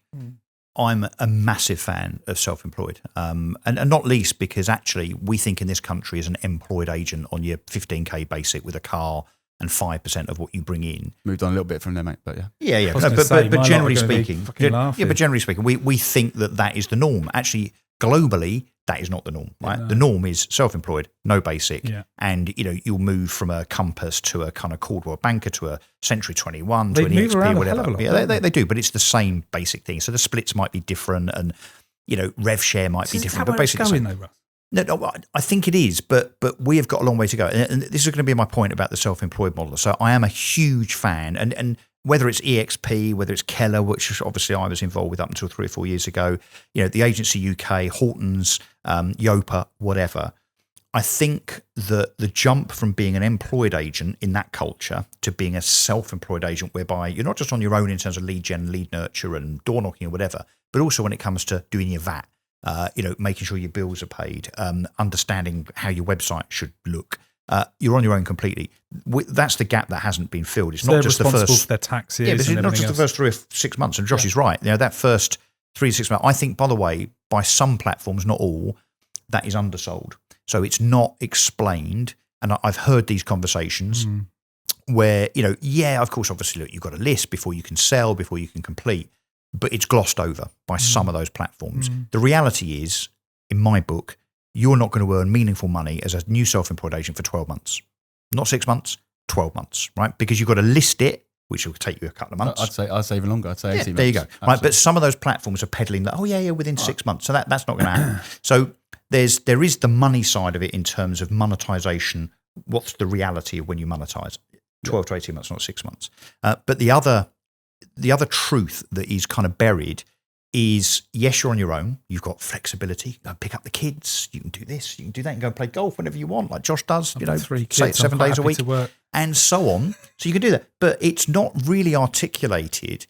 I'm a massive fan of self-employed, and not least because actually we think in this country as an employed agent on your 15k basic with a car and 5% of what you bring in. Moved on a little bit from there, mate, but yeah. Yeah. No, but generally speaking, generally speaking, we think that is the norm. Actually, globally, that is not the norm, right? No. The norm is self-employed, no basic, and you'll move from a Compass to a kind of Caldwell Banker to a Century 21 to an EXP, whatever. Yeah, they do, but it's the same basic thing. So the splits might be different, and rev share might be different, but basically, no, I think it is, but we have got a long way to go, and this is going to be my point about the self-employed model. So I am a huge fan, and whether it's EXP, whether it's Keller, which obviously I was involved with up until 3 or 4 years ago, the Agency UK, Horton's, Yopa, whatever, I think that the jump from being an employed agent in that culture to being a self-employed agent, whereby you're not just on your own in terms of lead gen, lead nurture and door knocking or whatever, but also when it comes to doing your VAT, making sure your bills are paid, understanding how your website should look. You're on your own completely. That's the gap that hasn't been filled. It's not just the first for their taxes. Yeah, but it's and not just everything the first 3 or 6 months. And Josh is right. That first 3 to 6 months, I think, by the way, by some platforms, not all, that is undersold. So it's not explained. And I've heard these conversations where, of course, obviously, look, you've got a list before you can sell, before you can complete, but it's glossed over by some of those platforms. The reality is, in my book, you're not going to earn meaningful money as a new self-employed agent for 12 months. Not 6 months, 12 months, right? Because you've got to list it, which will take you a couple of months. I'd say even longer. I'd say 18 months. There you go. Right, but some of those platforms are peddling that, within 6 months. So that's not going to happen. So there is the money side of it in terms of monetization. What's the reality of when you monetize? 12 to 18 months, not 6 months. But the other truth that is kind of buried is, yes, you're on your own. You've got flexibility. Go pick up the kids. You can do this. You can do that. You can go and play golf whenever you want, like Josh does. 3 kids, 7 days a week, work. and so on. So you can do that. But it's not really articulated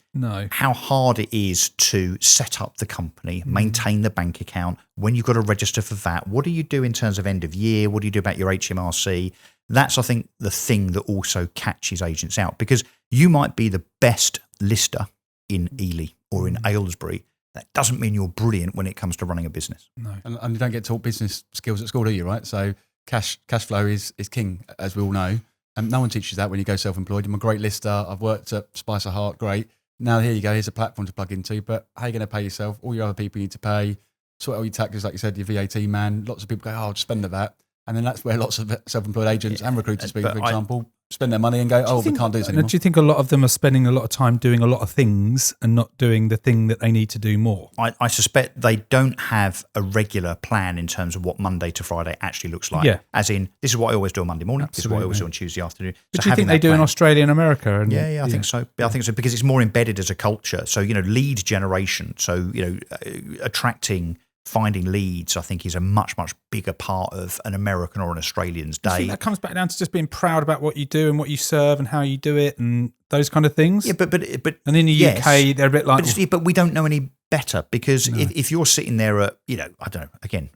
how hard it is to set up the company, maintain the bank account, when you've got to register for VAT. What do you do in terms of end of year? What do you do about your HMRC? That's, I think, the thing that also catches agents out, because you might be the best lister in Ely or in Aylesbury. That doesn't mean you're brilliant when it comes to running a business. No, and you don't get taught business skills at school, do you? Right. So cash flow is king, as we all know. No one teaches that when you go self-employed. I'm a great lister. I've worked at Spice of Heart. Great. Now here you go. Here's a platform to plug into. But how are you going to pay yourself? All your other people you need to pay. Sort out all your taxes, like you said, your VAT man. Lots of people go, I'll just spend that. And then that's where lots of self-employed agents and recruiters, for example, spend their money and go, we can't do this anymore. Do you think a lot of them are spending a lot of time doing a lot of things and not doing the thing that they need to do more? I suspect they don't have a regular plan in terms of what Monday to Friday actually looks like. Yeah. As in, this is what I always do on Monday morning. Absolutely. This is what I always do on Tuesday afternoon. But do you think they do in Australia and America? And, yeah, I think so. I think so, because it's more embedded as a culture. So, lead generation. So, finding leads, I think, is a much, much bigger part of an American or an Australian's day. You think that comes back down to just being proud about what you do and what you serve and how you do it and those kind of things? Yeah, but and in the UK, they're a bit like... But we don't know any better, because if you're sitting there at, I don't know, again,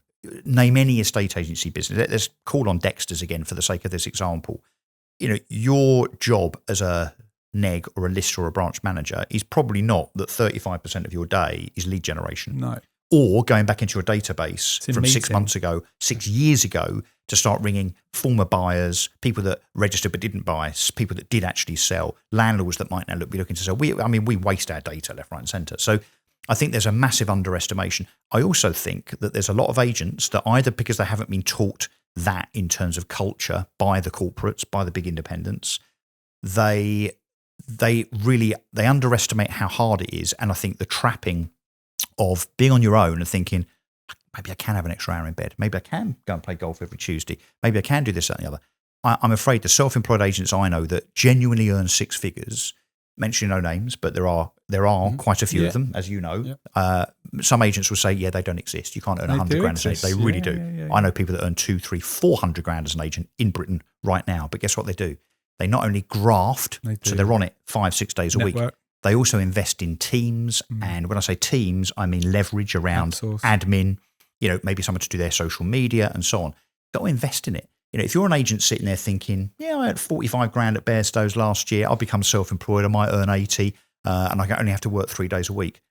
name any estate agency business. Let's call on Dexter's again for the sake of this example. Your job as a neg or a lister or a branch manager is probably not that 35% of your day is lead generation. No. Or going back into your database from 6 months ago, 6 years ago, to start ringing former buyers, people that registered but didn't buy, people that did actually sell, landlords that might now be looking to sell. We waste our data left, right and centre. So I think there's a massive underestimation. I also think that there's a lot of agents that, either because they haven't been taught that in terms of culture by the corporates, by the big independents, they underestimate how hard it is. And I think the trapping of being on your own and thinking, maybe I can have an extra hour in bed. Maybe I can go and play golf every Tuesday. Maybe I can do this, that, and the other. I'm afraid the self-employed agents I know that genuinely earn 6 figures, mentioning no names, but there are quite a few of them, as you know. Yeah. Some agents will say, they don't exist. You can't earn 100 grand as an agent. They really do. Yeah. I know people that earn 200, 300, 400 grand as an agent in Britain right now. But guess what they do? They not only graft, so they're on it 5-6 days a week. They also invest in teams. And when I say teams, I mean leverage around admin, maybe someone to do their social media and so on. Got to invest in it. If you're an agent sitting there thinking, I had 45 grand at Bairstows last year, I'll become self-employed, I might earn 80, and I only have to work 3 days a week.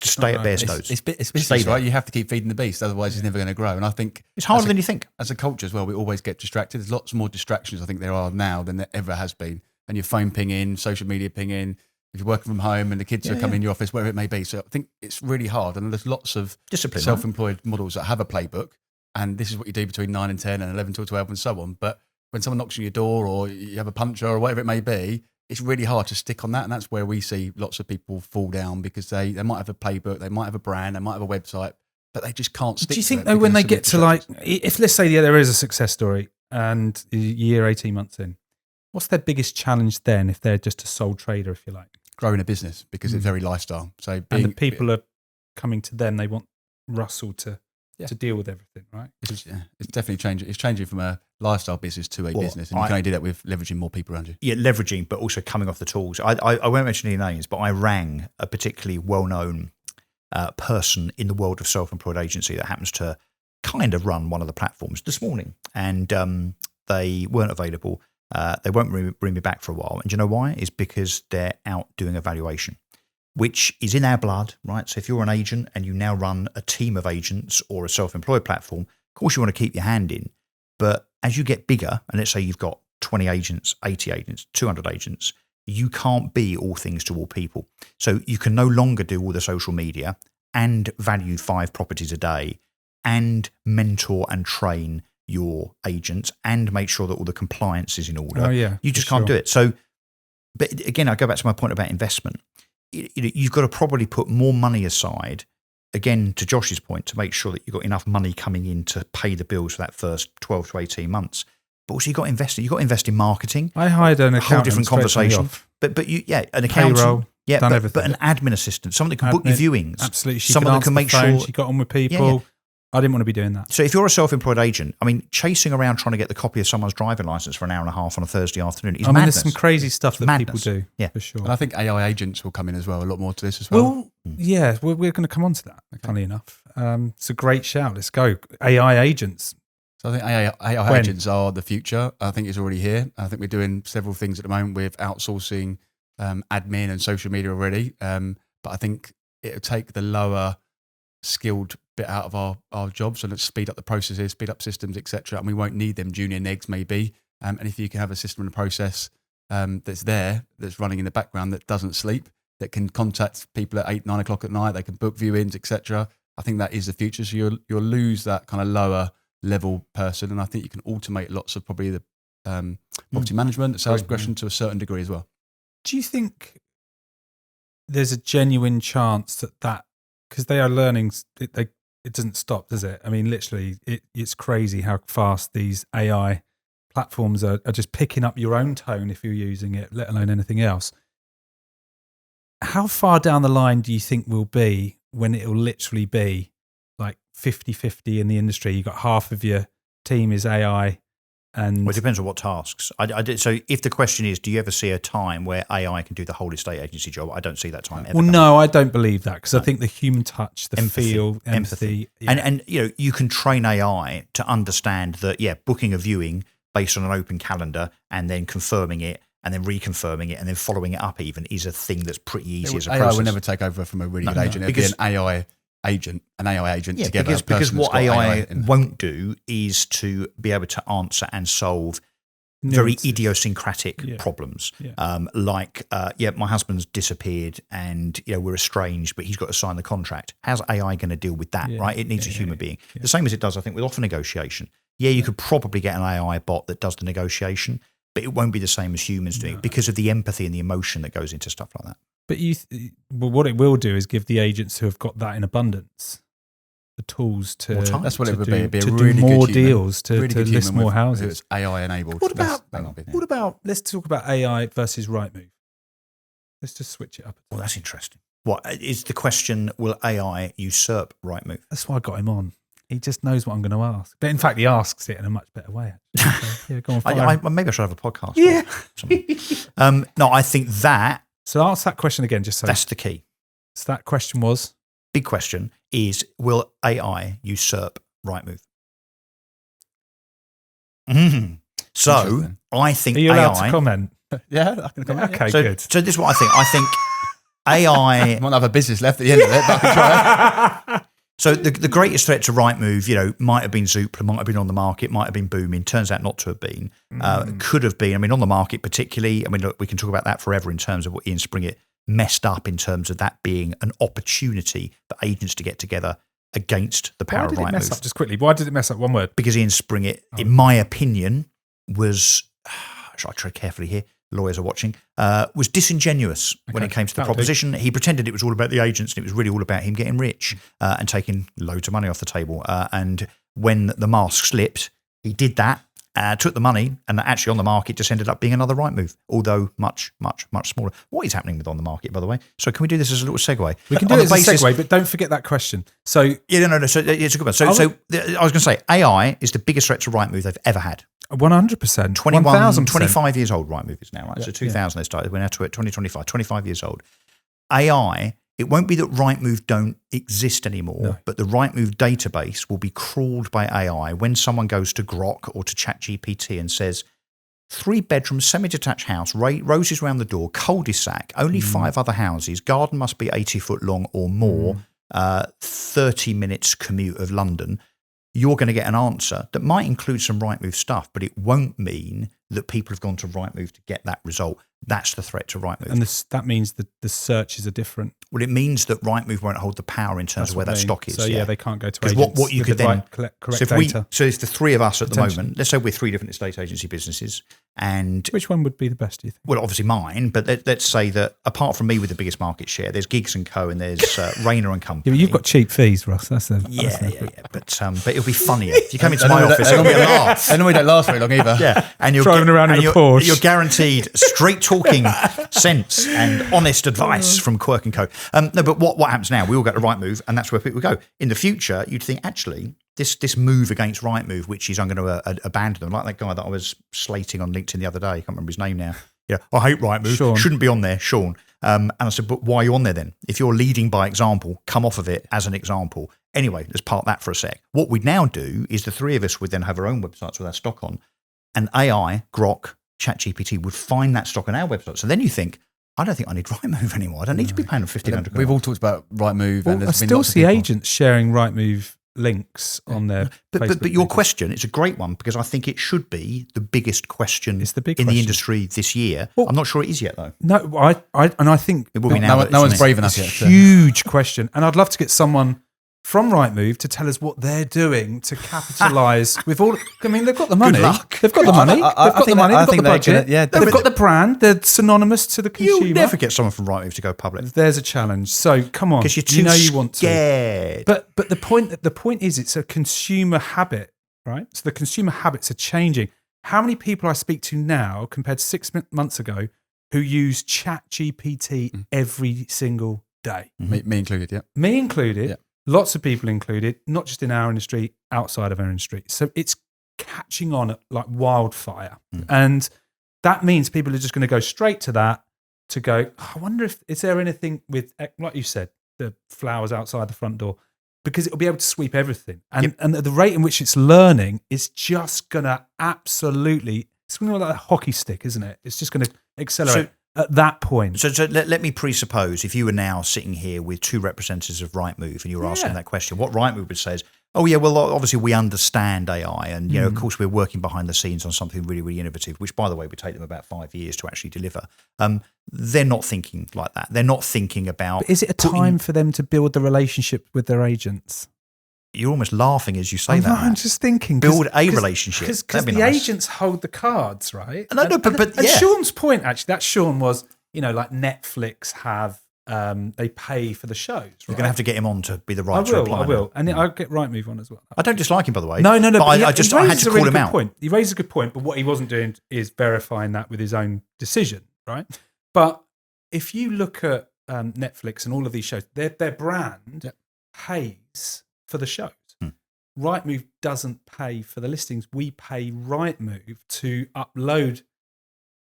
Just stay at Bairstows. It's business, right? You have to keep feeding the beast, otherwise it's never going to grow. And I think it's harder than you think. As a culture as well, we always get distracted. There's lots more distractions, I think, there are now than there ever has been. And your phone ping-in, social media ping-in, if you're working from home and the kids are coming in your office, wherever it may be. So I think it's really hard. And there's lots of self-employed models that have a playbook. And this is what you do between 9 and 10 and 11 till 12 and so on. But when someone knocks on your door or you have a puncher or whatever it may be, it's really hard to stick on that. And that's where we see lots of people fall down, because they might have a playbook, they might have a brand, they might have a website, but they just can't stick to it. Do you think, though, when they get to if let's say there is a success story and a year, 18 months in, what's their biggest challenge then if they're just a sole trader, if you like? Growing a business, because it's very lifestyle. So and the people are coming to them, they want Russell to to deal with everything, right? It's definitely changing. It's changing from a lifestyle business to a business, and you can only do that with leveraging more people around you. Yeah, leveraging, but also coming off the tools. I won't mention any names, but I rang a particularly well-known person in the world of self-employed agency that happens to kind of run one of the platforms this morning, and they weren't available. They won't bring me back for a while. And do you know why? It's because they're out doing evaluation, which is in our blood, right? So if you're an agent and you now run a team of agents or a self-employed platform, of course you want to keep your hand in. But as you get bigger, and let's say you've got 20 agents, 80 agents, 200 agents, you can't be all things to all people. So you can no longer do all the social media and value 5 properties a day and mentor and train your agents and make sure that all the compliance is in order. Oh, yeah, you just can't do it. So, but again, I go back to my point about investment. You've got to probably put more money aside, again, to Josh's point, to make sure that you've got enough money coming in to pay the bills for that first 12 to 18 months. But also you've got to invest. You've got to invest in marketing. I hired an accountant. A whole different conversation. But an accountant. Payroll, yeah, done everything. But an admin assistant, someone that can book your viewings. Absolutely. Someone that can make sure. She got on with people. Yeah. I didn't want to be doing that. So if you're a self-employed agent, I mean, chasing around trying to get the copy of someone's driving license for an hour and a half on a Thursday afternoon is madness. There's some crazy stuff that people do, for sure. And I think AI agents will come in as well, a lot more to this as well. Well, yeah, we're going to come on to that, funnily enough. It's a great shout. Let's go. AI agents. So I think AI agents are the future. I think it's already here. I think we're doing several things at the moment with outsourcing admin and social media already. But I think it'll take the lower skilled bit out of our jobs, and let's speed up the processes, speed up systems, etc. And we won't need them junior negs maybe. And if you can have a system and a process that's there, that's running in the background, that doesn't sleep, that can contact people at 8, 9 o'clock at night, they can book viewings, etc. I think that is the future. So you'll lose that kind of lower level person, and I think you can automate lots of probably the property management, sales progression to a certain degree as well. Do you think there's a genuine chance that because they are learning, it doesn't stop, does it? I mean, literally, it's crazy how fast these AI platforms are just picking up your own tone if you're using it, let alone anything else. How far down the line do you think we'll be when it'll literally be like 50-50 in the industry? You've got half of your team is AI. And well, it depends on what tasks. So if the question is, do you ever see a time where AI can do the whole estate agency job? I don't see that time ever. Well, no, I don't believe that, because I think the human touch, the feel, empathy. Yeah. And you can train AI to understand that, booking a viewing based on an open calendar and then confirming it and then reconfirming it and then following it up even is a thing that's pretty easy as a process. AI will never take over from a really good agent. It'll be an AI agent together. Because what AI won't do is to be able to answer and solve very idiosyncratic problems. Like my husband's disappeared and we're estranged, but he's got to sign the contract. How's AI going to deal with that, right? It needs a human being. The same as it does, I think, with offer negotiation. You could probably get an AI bot that does the negotiation, but it won't be the same as humans doing it because of the empathy and the emotion that goes into stuff like that. But what it will do is give the agents who have got that in abundance the tools to. That's what it would be. To do more deals, to list more houses. It's AI enabled. What about? Let's talk about AI versus Rightmove. Let's just switch it up. Well, that's interesting. What is the question? Will AI usurp Rightmove? That's why I got him on. He just knows what I'm going to ask. But in fact, he asks it in a much better way. So, go on. Maybe I should have a podcast. Yeah. No, I think that. So ask that question again, just so. That's the key. So that question was? Big question is, will AI usurp Rightmove? So I think AI. Are you allowed to comment? Yeah, I can comment. Okay, good. So this is what I think. I think AI. I might have a business left at the end of it, but I can try. So the greatest threat to Rightmove, might have been Zoopla, might have been on the market, might have been booming. Turns out not to have been. Could have been. I mean, on the market particularly. I mean, look, we can talk about that forever in terms of what Ian Springett messed up in terms of that being an opportunity for agents to get together against the power of Rightmove. Why did it mess up? Just quickly, why did it mess up? One word. Because Ian Springett, in my opinion, was, I tread carefully here, lawyers are watching, was disingenuous when it came to the proposition. He pretended it was all about the agents and it was really all about him getting rich and taking loads of money off the table. And when the mask slipped, he did that took the money, and actually on the market just ended up being another Rightmove, although much, much, much smaller. What is happening with on the market, by the way? So can we do this as a little segue? We can do it as a segue, but don't forget that question. So yeah, no. So it's a good one. So I was going to say, AI is the biggest threat to Rightmove they've ever had. 100%. 25 years old Rightmove is now, right? Yeah, so 2000 they started. We're now to 2025, 25 years old. AI, it won't be that Rightmove don't exist anymore, but the Rightmove database will be crawled by AI when someone goes to Grok or to ChatGPT and says, 3-bedroom, semi-detached house, roses around the door, cul-de-sac, only 5 other houses, garden must be 80 foot long or more, 30 minutes commute of London. You're going to get an answer that might include some Rightmove stuff, but it won't mean that people have gone to Rightmove to get that result. That's the threat to Rightmove. And that means that the searches are different. Well, it means that Rightmove won't hold the power in terms of where that stock is. So they can't go to agents. What you could then correct data. So if the three of us at the moment, let's say we're 3 different estate agency businesses, and which one would be the best, do you think? Well, obviously mine, but let's say that apart from me with the biggest market share, there's Giggs and Co. and there's Rayner and Company. Yeah, you've got cheap fees, Ross. That's yeah. But it'll be funnier if you come into my office. It'll be a laugh. And we don't last very long either. Yeah, and you're driving around in a Porsche. You're guaranteed straight talking sense and honest advice from Quirk and Co. No, but what happens now? We all go to Rightmove, and that's where people go. In the future, you'd think actually this move against Rightmove, which is I'm going to abandon them, like that guy that I was slating on LinkedIn the other day. I can't remember his name now. Yeah, I hate Rightmove. Sean. Shouldn't be on there, Sean. And I said, but why are you on there then? If you're leading by example, come off of it as an example. Anyway, let's park that for a sec. What we'd now do is the three of us would then have our own websites with our stock on, and AI, Grok, ChatGPT would find that stock on our website. So then you think, I don't think I need Rightmove anymore. I don't need to be paying them $1,500. We've all talked about Rightmove. Well, and I there's been still lots of see people. agents sharing Rightmove links on their Facebook but your pages. question, it's a great one because I think it should be the biggest question It's the big in the question. industry this year. Well, I'm not sure it is yet though. No, I think It will be now. No one's brave enough it's yet. a huge question, and I'd love to get someone from Rightmove to tell us what they're doing to capitalise with all. I mean, they've got the money. luck. They've got the money. I They've got the think money. that- I They've got think the they're budget. gonna- yeah, They've got the brand. They're synonymous to the consumer. You'll never get someone from Rightmove to go public There's a challenge. So come on, because you're too you know you want to. scared. But the point is, it's a consumer habit, right? So the consumer habits are changing. How many people I speak to now compared to 6 months ago who use ChatGPT every single day? Me included, yeah. Me included. Yeah. Lots of people included, not just in our industry, outside of our industry. So it's catching on like wildfire. And that means people are just going to go straight to that to go, I wonder if, is there anything with, like you said, the flowers outside the front door? Because it'll be able to sweep everything. And and at the rate in which it's learning is just going to absolutely, it's going to be like a hockey stick, isn't it? It's just going to accelerate at that point. So let me presuppose if you were now sitting here with two representatives of Rightmove and you were asking that question, what Rightmove would say is, oh yeah, well obviously we understand AI and you know of course we're working behind the scenes on something really, really innovative, which by the way would take them about 5 years to actually deliver. They're not thinking like that. They're not thinking about. But is it a time for them to build the relationship with their agents? You're almost laughing as you say that. I'm just thinking. Build a relationship. Because That'd be the nice. agents hold the cards, right? No, but and yeah. Sean's point, actually, that Sean was, you know, like Netflix have, they pay for the shows. Right? You're going to have to get him on to be the right to reply. I will. And I'll get Rightmove on as well. I don't dislike him, by the way. No. But I had he to raises a call really him good out. point. He raises a good point, but what he wasn't doing is verifying that with his own decision, right? But if you look at Netflix and all of these shows, their brand pays for the shows. Rightmove doesn't pay for the listings. We pay Rightmove to upload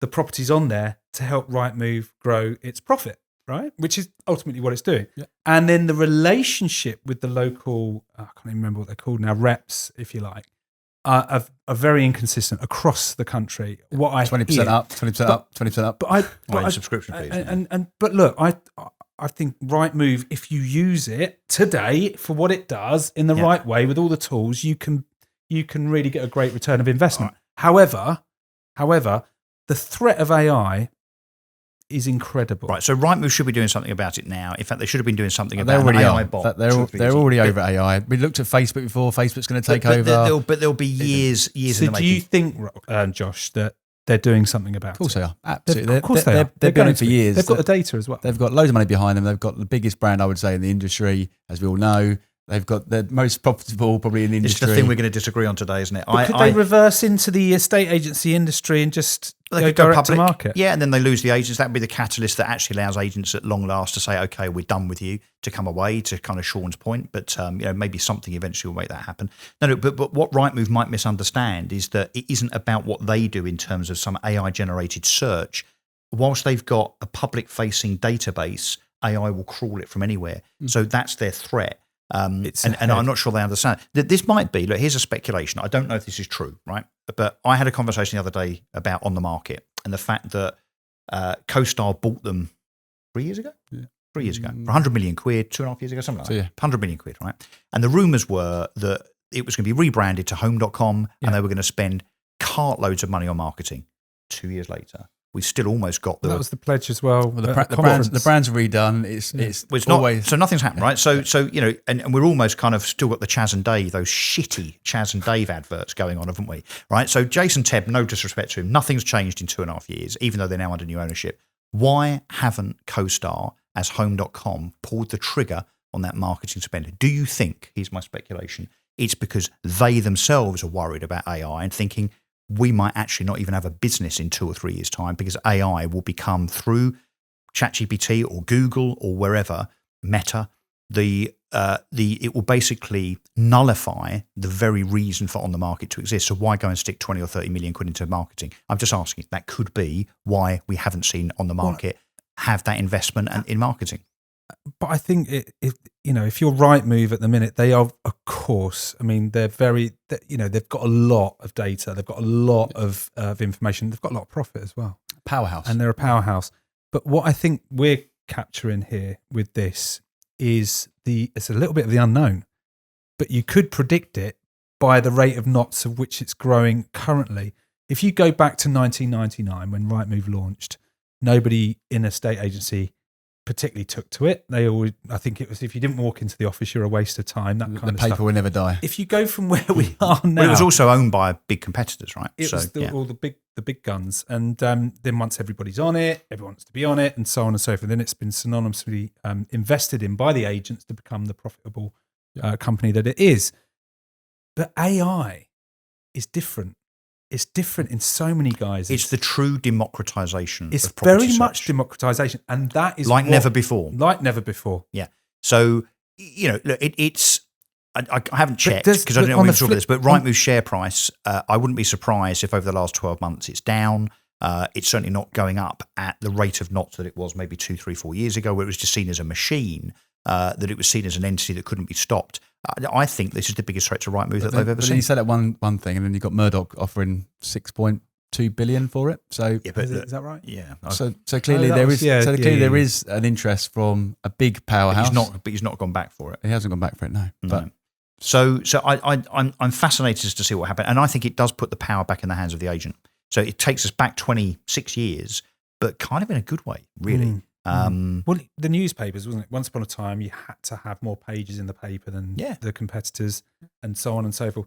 the properties on there to help Rightmove grow its profit, right? Which is ultimately what it's doing. Yeah. And then the relationship with the local, I can't even remember what they're called now, reps, if you like, are very inconsistent across the country. What I 20% hear, up, 20% up, 20% up. Well, subscription fees. But look, I think Rightmove, if you use it today for what it does in the right way with all the tools, you can really get a great return of investment. Right. However, the threat of AI is incredible. Right, so Rightmove should be doing something about it now. In fact, they should have been doing something about already AI are. bot. They're already over AI. We looked at Facebook before. Facebook's going to take over. But there'll be years So in the do you making. think, Josh, that they're doing something about it? Of course they are. Absolutely. Of course they are. They've been doing it for years. They've got the data as well. They've got loads of money behind them. They've got the biggest brand, I would say, in the industry, as we all know. They've got the most profitable probably in the It's industry. the thing we're going to disagree on today, isn't it? But could they reverse into the estate agency industry and just go direct to market? Yeah, and then they lose the agents. That would be the catalyst that actually allows agents at long last to say, okay, we're done with you, to come away, to kind of Sean's point. But maybe something eventually will make that happen. No, but what Rightmove might misunderstand is that it isn't about what they do in terms of some AI-generated search. Whilst they've got a public-facing database, AI will crawl it from anywhere. So that's their threat. And I'm not sure they understand. This might be, look, here's a speculation. I don't know if this is true, right? But I had a conversation the other day about On the Market and the fact that CoStar bought them 3 years ago? Yeah. 3 years ago. For 100 million quid, 2.5 years ago, something like that. Yeah. 100 million quid, right? And the rumours were that it was going to be rebranded to home.com and they were going to spend cartloads of money on marketing. 2 years later, we've still almost got that was the pledge as well. The brand's redone. It's not always, so nothing's happened, right? So and we're almost kind of still got the Chaz and Dave, those shitty Chaz and Dave adverts going on, haven't we? Right? So Jason Tebb, no disrespect to him, nothing's changed in 2.5 years, even though they're now under new ownership. Why haven't CoStar as home.com pulled the trigger on that marketing spend? Do you think, here's my speculation, it's because they themselves are worried about AI and thinking, we might actually not even have a business in 2 or 3 years' time because AI will become, through ChatGPT or Google or wherever, Meta, it will basically nullify the very reason for On the Market to exist. So why go and stick 20 or 30 million quid into marketing? I'm just asking. That could be why we haven't seen On the Market have that investment in marketing. But I think if you're Rightmove at the minute, they are, of course. I mean, they've got a lot of data, they've got a lot of information, they've got a lot of profit as well. Powerhouse, and they're a powerhouse. But what I think we're capturing here with this is it's a little bit of the unknown, but you could predict it by the rate of knots of which it's growing currently. If you go back to 1999 when Rightmove launched, nobody in a estate agency particularly took to it. I think it was, if you didn't walk into the office, you're a waste of time. That kind of stuff. The paper will never die. If you go from where we are now, well, it was also owned by big competitors, right? It was all the big guns, and then once everybody's on it, everyone wants to be on it, and so on and so forth. Then it's been synonymously invested in by the agents to become the profitable company that it is. But AI is different. It's different in so many guises. It's the true democratization. It's of property very search. much democratization, and that is never before. Like never before. Yeah. So look, it's. I haven't checked because I don't know when we talk about this, but Rightmove's share price, I wouldn't be surprised if over the last 12 months it's down. It's certainly not going up at the rate of knots that it was maybe 2, 3, 4 years ago, where it was just seen as a machine, that it was seen as an entity that couldn't be stopped. I think this is the biggest threat to Rightmove that they've ever seen. You said that one thing, and then you got Murdoch offering 6.2 billion for it. So is that right? Yeah. So clearly there is an interest from a big powerhouse. But he's not gone back for it. He hasn't gone back for it, no. But So I'm fascinated as to see what happened, and I think it does put the power back in the hands of the agent. So it takes us back 26 years, but kind of in a good way, really. Well, the newspapers, wasn't it? Once upon a time, you had to have more pages in the paper than the competitors, and so on and so forth.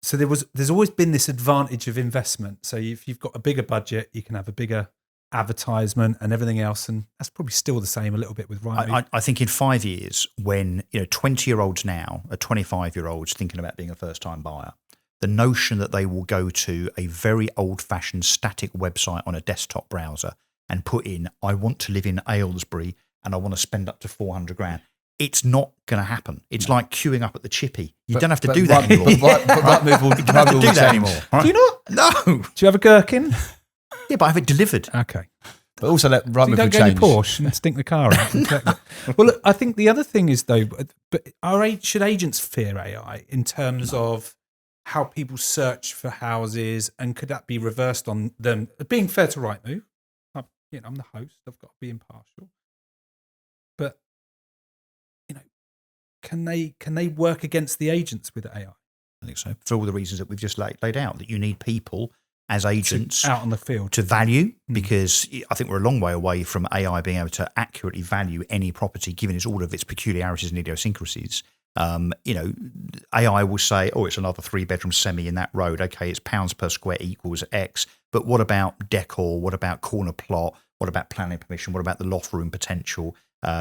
So there's always been this advantage of investment. So if you've got a bigger budget, you can have a bigger advertisement and everything else, and that's probably still the same a little bit with Rightmove. I think in 5 years, when 20-year-olds now are 25-year-olds thinking about being a first-time buyer, the notion that they will go to a very old-fashioned static website on a desktop browser and put in, I want to live in Aylesbury and I want to spend up to 400 grand. It's not going to happen. It's like queuing up at the chippy. You don't have to do that anymore. Rightmove will do that anymore. Right? Do you not? No. Do you have a gherkin? Yeah, but I have it delivered. Okay. But also let Rightmove so you don't go in your Porsche and stink the car out. And collect it. Well, look, I think the other thing is, though, but should agents fear AI in terms of how people search for houses, and could that be reversed on them? Being fair to Rightmove, I'm the host. I've got to be impartial. But can they work against the agents with AI? I think so, for all the reasons that we've just laid out. That you need people as agents out on the field to value, because I think we're a long way away from AI being able to accurately value any property, given all of its peculiarities and idiosyncrasies. AI will say, oh, it's another 3-bedroom semi in that road. Okay, it's pounds per square equals X. But what about decor? What about corner plot? What about planning permission? What about the loft room potential?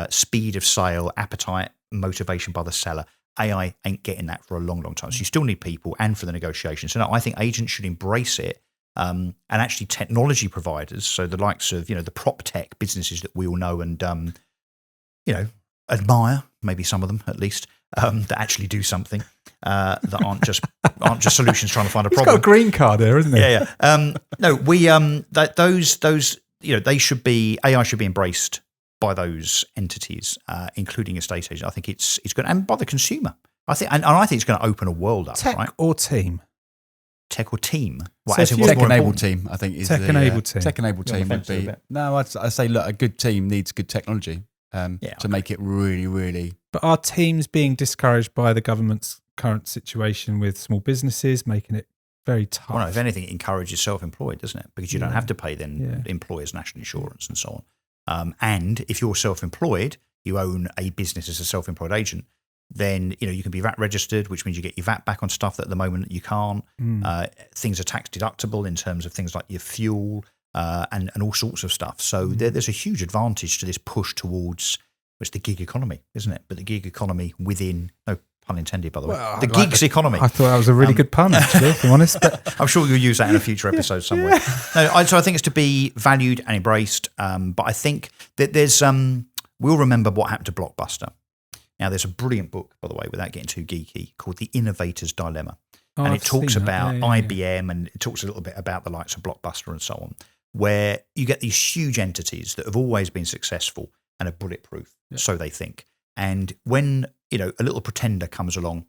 Speed of sale, appetite, motivation by the seller? AI ain't getting that for a long, long time. So you still need people and for the negotiation. So no, I think agents should embrace it. And actually technology providers, so the likes of, the prop tech businesses that we all know and, admire, maybe some of them at least, that actually do something, that aren't just solutions trying to find a problem. He's got a green card there, isn't he? Yeah. No, we those AI should be embraced by those entities, including estate agents. I think it's good, and by the consumer. I think it's going to open a world up. Tech right? or team? Tech or team? So tech-enabled team, I think, is tech-enabled team. Tech-enabled team would be. No, I'd say, look, a good team needs good technology to make it really, really. But are teams being discouraged by the government's current situation with small businesses, making it very tough? Well, no, if anything, it encourages self-employed, doesn't it? Because you don't have to pay employers' national insurance and so on. And if you're self-employed, you own a business as a self-employed agent, then you can be VAT registered, which means you get your VAT back on stuff that at the moment you can't. Things are tax deductible in terms of things like your fuel and all sorts of stuff. So there's a huge advantage to this push towards the gig economy, isn't it? But the gig economy within, no pun intended, by the way, the gigs economy. I thought that was a really good pun, actually, if I'm honest. But I'm sure you'll use that in a future episode somewhere. No, so I think it's to be valued and embraced. But I think that there's we'll remember what happened to Blockbuster. Now, there's a brilliant book, by the way, without getting too geeky, called The Innovator's Dilemma. And it talks about IBM and it talks a little bit about the likes of Blockbuster and so on, where you get these huge entities that have always been successful and are bulletproof, so they think. And when, a little pretender comes along,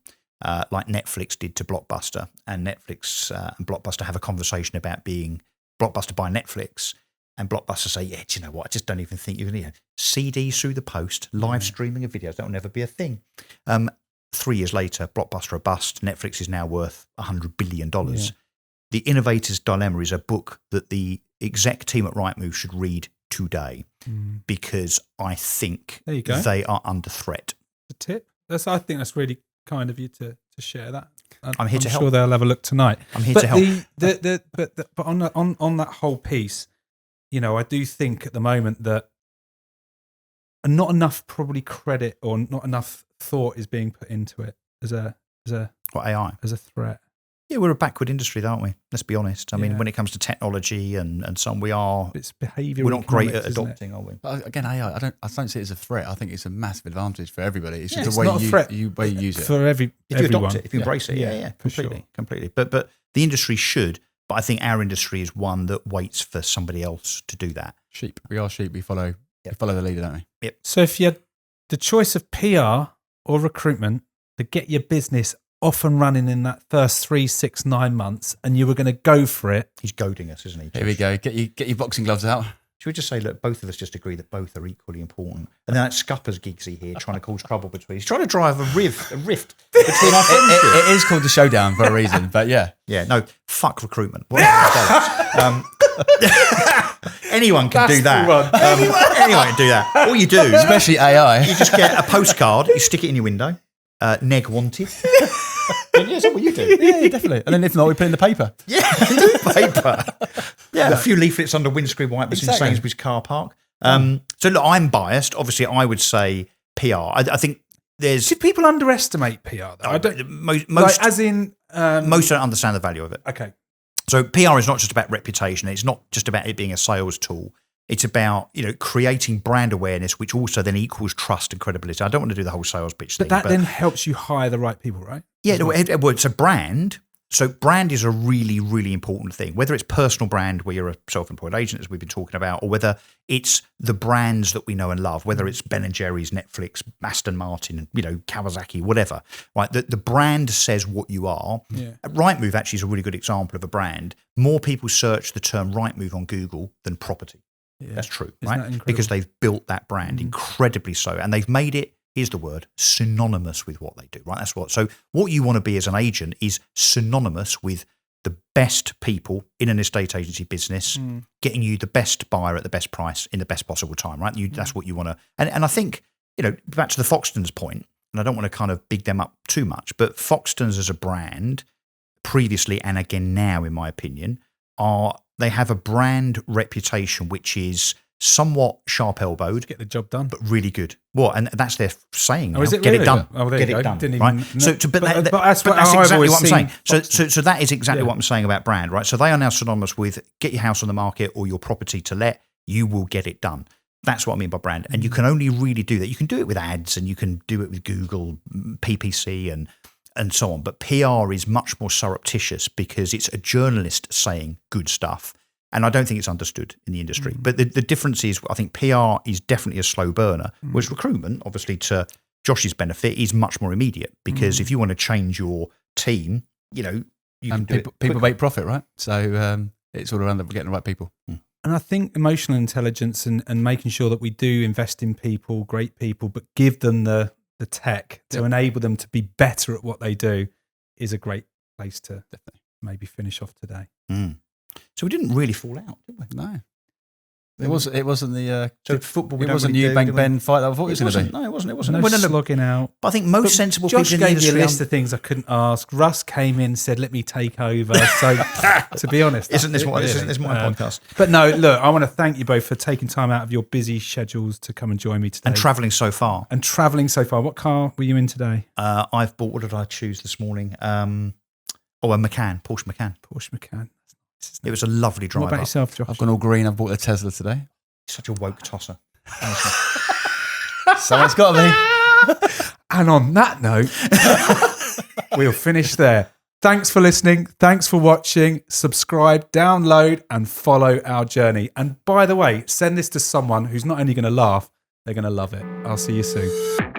like Netflix did to Blockbuster, and Netflix and Blockbuster have a conversation about being Blockbuster by Netflix, and Blockbuster say, do you know what? I just don't even think you're going to CDs through the post, live streaming of videos. That will never be a thing. 3 years later, Blockbuster are bust. Netflix is now worth $100 billion. Yeah. The Innovator's Dilemma is a book that the exec team at Rightmove should read today because I think they are under threat. The tip? I think that's really kind of you to share that. I'm here to help. I'm sure they'll have a look tonight. I'm here to help. But on that whole piece, I do think at the moment that not enough probably credit or not enough thought is being put into it as a AI as a threat. Yeah, we're a backward industry, aren't we? Let's be honest. I mean, when it comes to technology and so on, it's behavioural. We're not great at adopting, are we? But again, AI, I don't see it as a threat. I think it's a massive advantage for everybody. It's just it's the way not a threat you use it for everyone. If you adopt it, if you embrace it, completely, sure. completely. But the industry should. But I think our industry is one that waits for somebody else to do that. Sheep. We are sheep. We follow the leader, don't we? Yep. So if you had the choice of PR or recruitment to get your business off and running in that first 3, 6, 9 months, and you were going to go for it. He's goading us, isn't he? Here we go. Get your boxing gloves out. Should we just say, look, both of us just agree that both are equally important? And then that Scupper's Giggsy here trying to cause trouble between. He's trying to drive a rift between our friendship. It is called the Showdown for a reason, but yeah. Yeah, no, fuck recruitment. Anyone can do that. Anyone can do that. All you do, especially AI, you just get a postcard, you stick it in your window, neg wanted. Yeah, that's what you do. Yeah, definitely. And then if not, we put it in the paper. Yeah, paper. Yeah, a few leaflets under windscreen wipers in Sainsbury's car park. So look, I'm biased. Obviously, I would say PR. I think there's... Do people underestimate PR, though? I don't... Most don't understand the value of it. Okay. So PR is not just about reputation. It's not just about it being a sales tool. It's about, creating brand awareness, which also then equals trust and credibility. I don't want to do the whole sales pitch thing. But that then helps you hire the right people, right? Yeah, well, it's a brand. So brand is a really, really important thing, whether it's personal brand where you're a self-employed agent, as we've been talking about, or whether it's the brands that we know and love, whether it's Ben & Jerry's, Netflix, Aston Martin, Kawasaki, whatever, right? The brand says what you are. Yeah. Rightmove actually is a really good example of a brand. More people search the term Rightmove on Google than property. Yeah. That's true, right? Because they've built that brand incredibly so, and they've made it, here's the word, synonymous with what they do, right? So what you want to be as an agent is synonymous with the best people in an estate agency business, getting you the best buyer at the best price in the best possible time, right? That's what you want to, and I think, back to the Foxtons point, and I don't want to kind of big them up too much, but Foxtons as a brand, previously and again now, in my opinion, they have a brand reputation which is somewhat sharp-elbowed, Get the job done. but really good. Well, and that's their saying now. Oh, is it Get really? it done. Oh, there Get you it go. done. Didn't right? even So, know. but that's I've exactly always what I'm saying. seen So that's exactly Yeah. what I'm saying about brand, right? So they are now synonymous with get your house on the market or your property to let. You will get it done. That's what I mean by brand. And you can only really do that. You can do it with ads and you can do it with Google, PPC and so on. But PR is much more surreptitious because it's a journalist saying good stuff. And I don't think it's understood in the industry. But the difference is, I think PR is definitely a slow burner, whereas recruitment, obviously to Josh's benefit, is much more immediate. Because if you want to change your team, you know, you And can do people make profit, right? So it's all around getting the right people. And I think emotional intelligence and making sure that we do invest in people, great people, but give them the tech to enable them to be better at what they do is a great place to maybe finish off today. So we didn't really fall out, did we? No. It wasn't the So football, we it don't wasn't really you do, bang do we? Ben fight that I thought it was going to be. No, it wasn't. No Well, no, slogging out. but I think most But sensible Josh people in the gave you a industry list of things I couldn't ask. Russ came in, said, "Let me take over." So, to be honest, Isn't this that's my podcast? But no, look, I want to thank you both for taking time out of your busy schedules to come and join me today. And travelling so far. And travelling so far. What car were you in today? I've bought, what did I choose this morning? A Macan, Porsche Macan. Porsche Macan. It was a lovely drive What about up. yourself, Josh? I've gone all green. I've bought a Tesla today. Such a woke tosser. Someone's got me. And on that note, we'll finish there. Thanks for listening. Thanks for watching. Subscribe, download, and follow our journey. And by the way, send this to someone who's not only going to laugh, they're going to love it. I'll see you soon.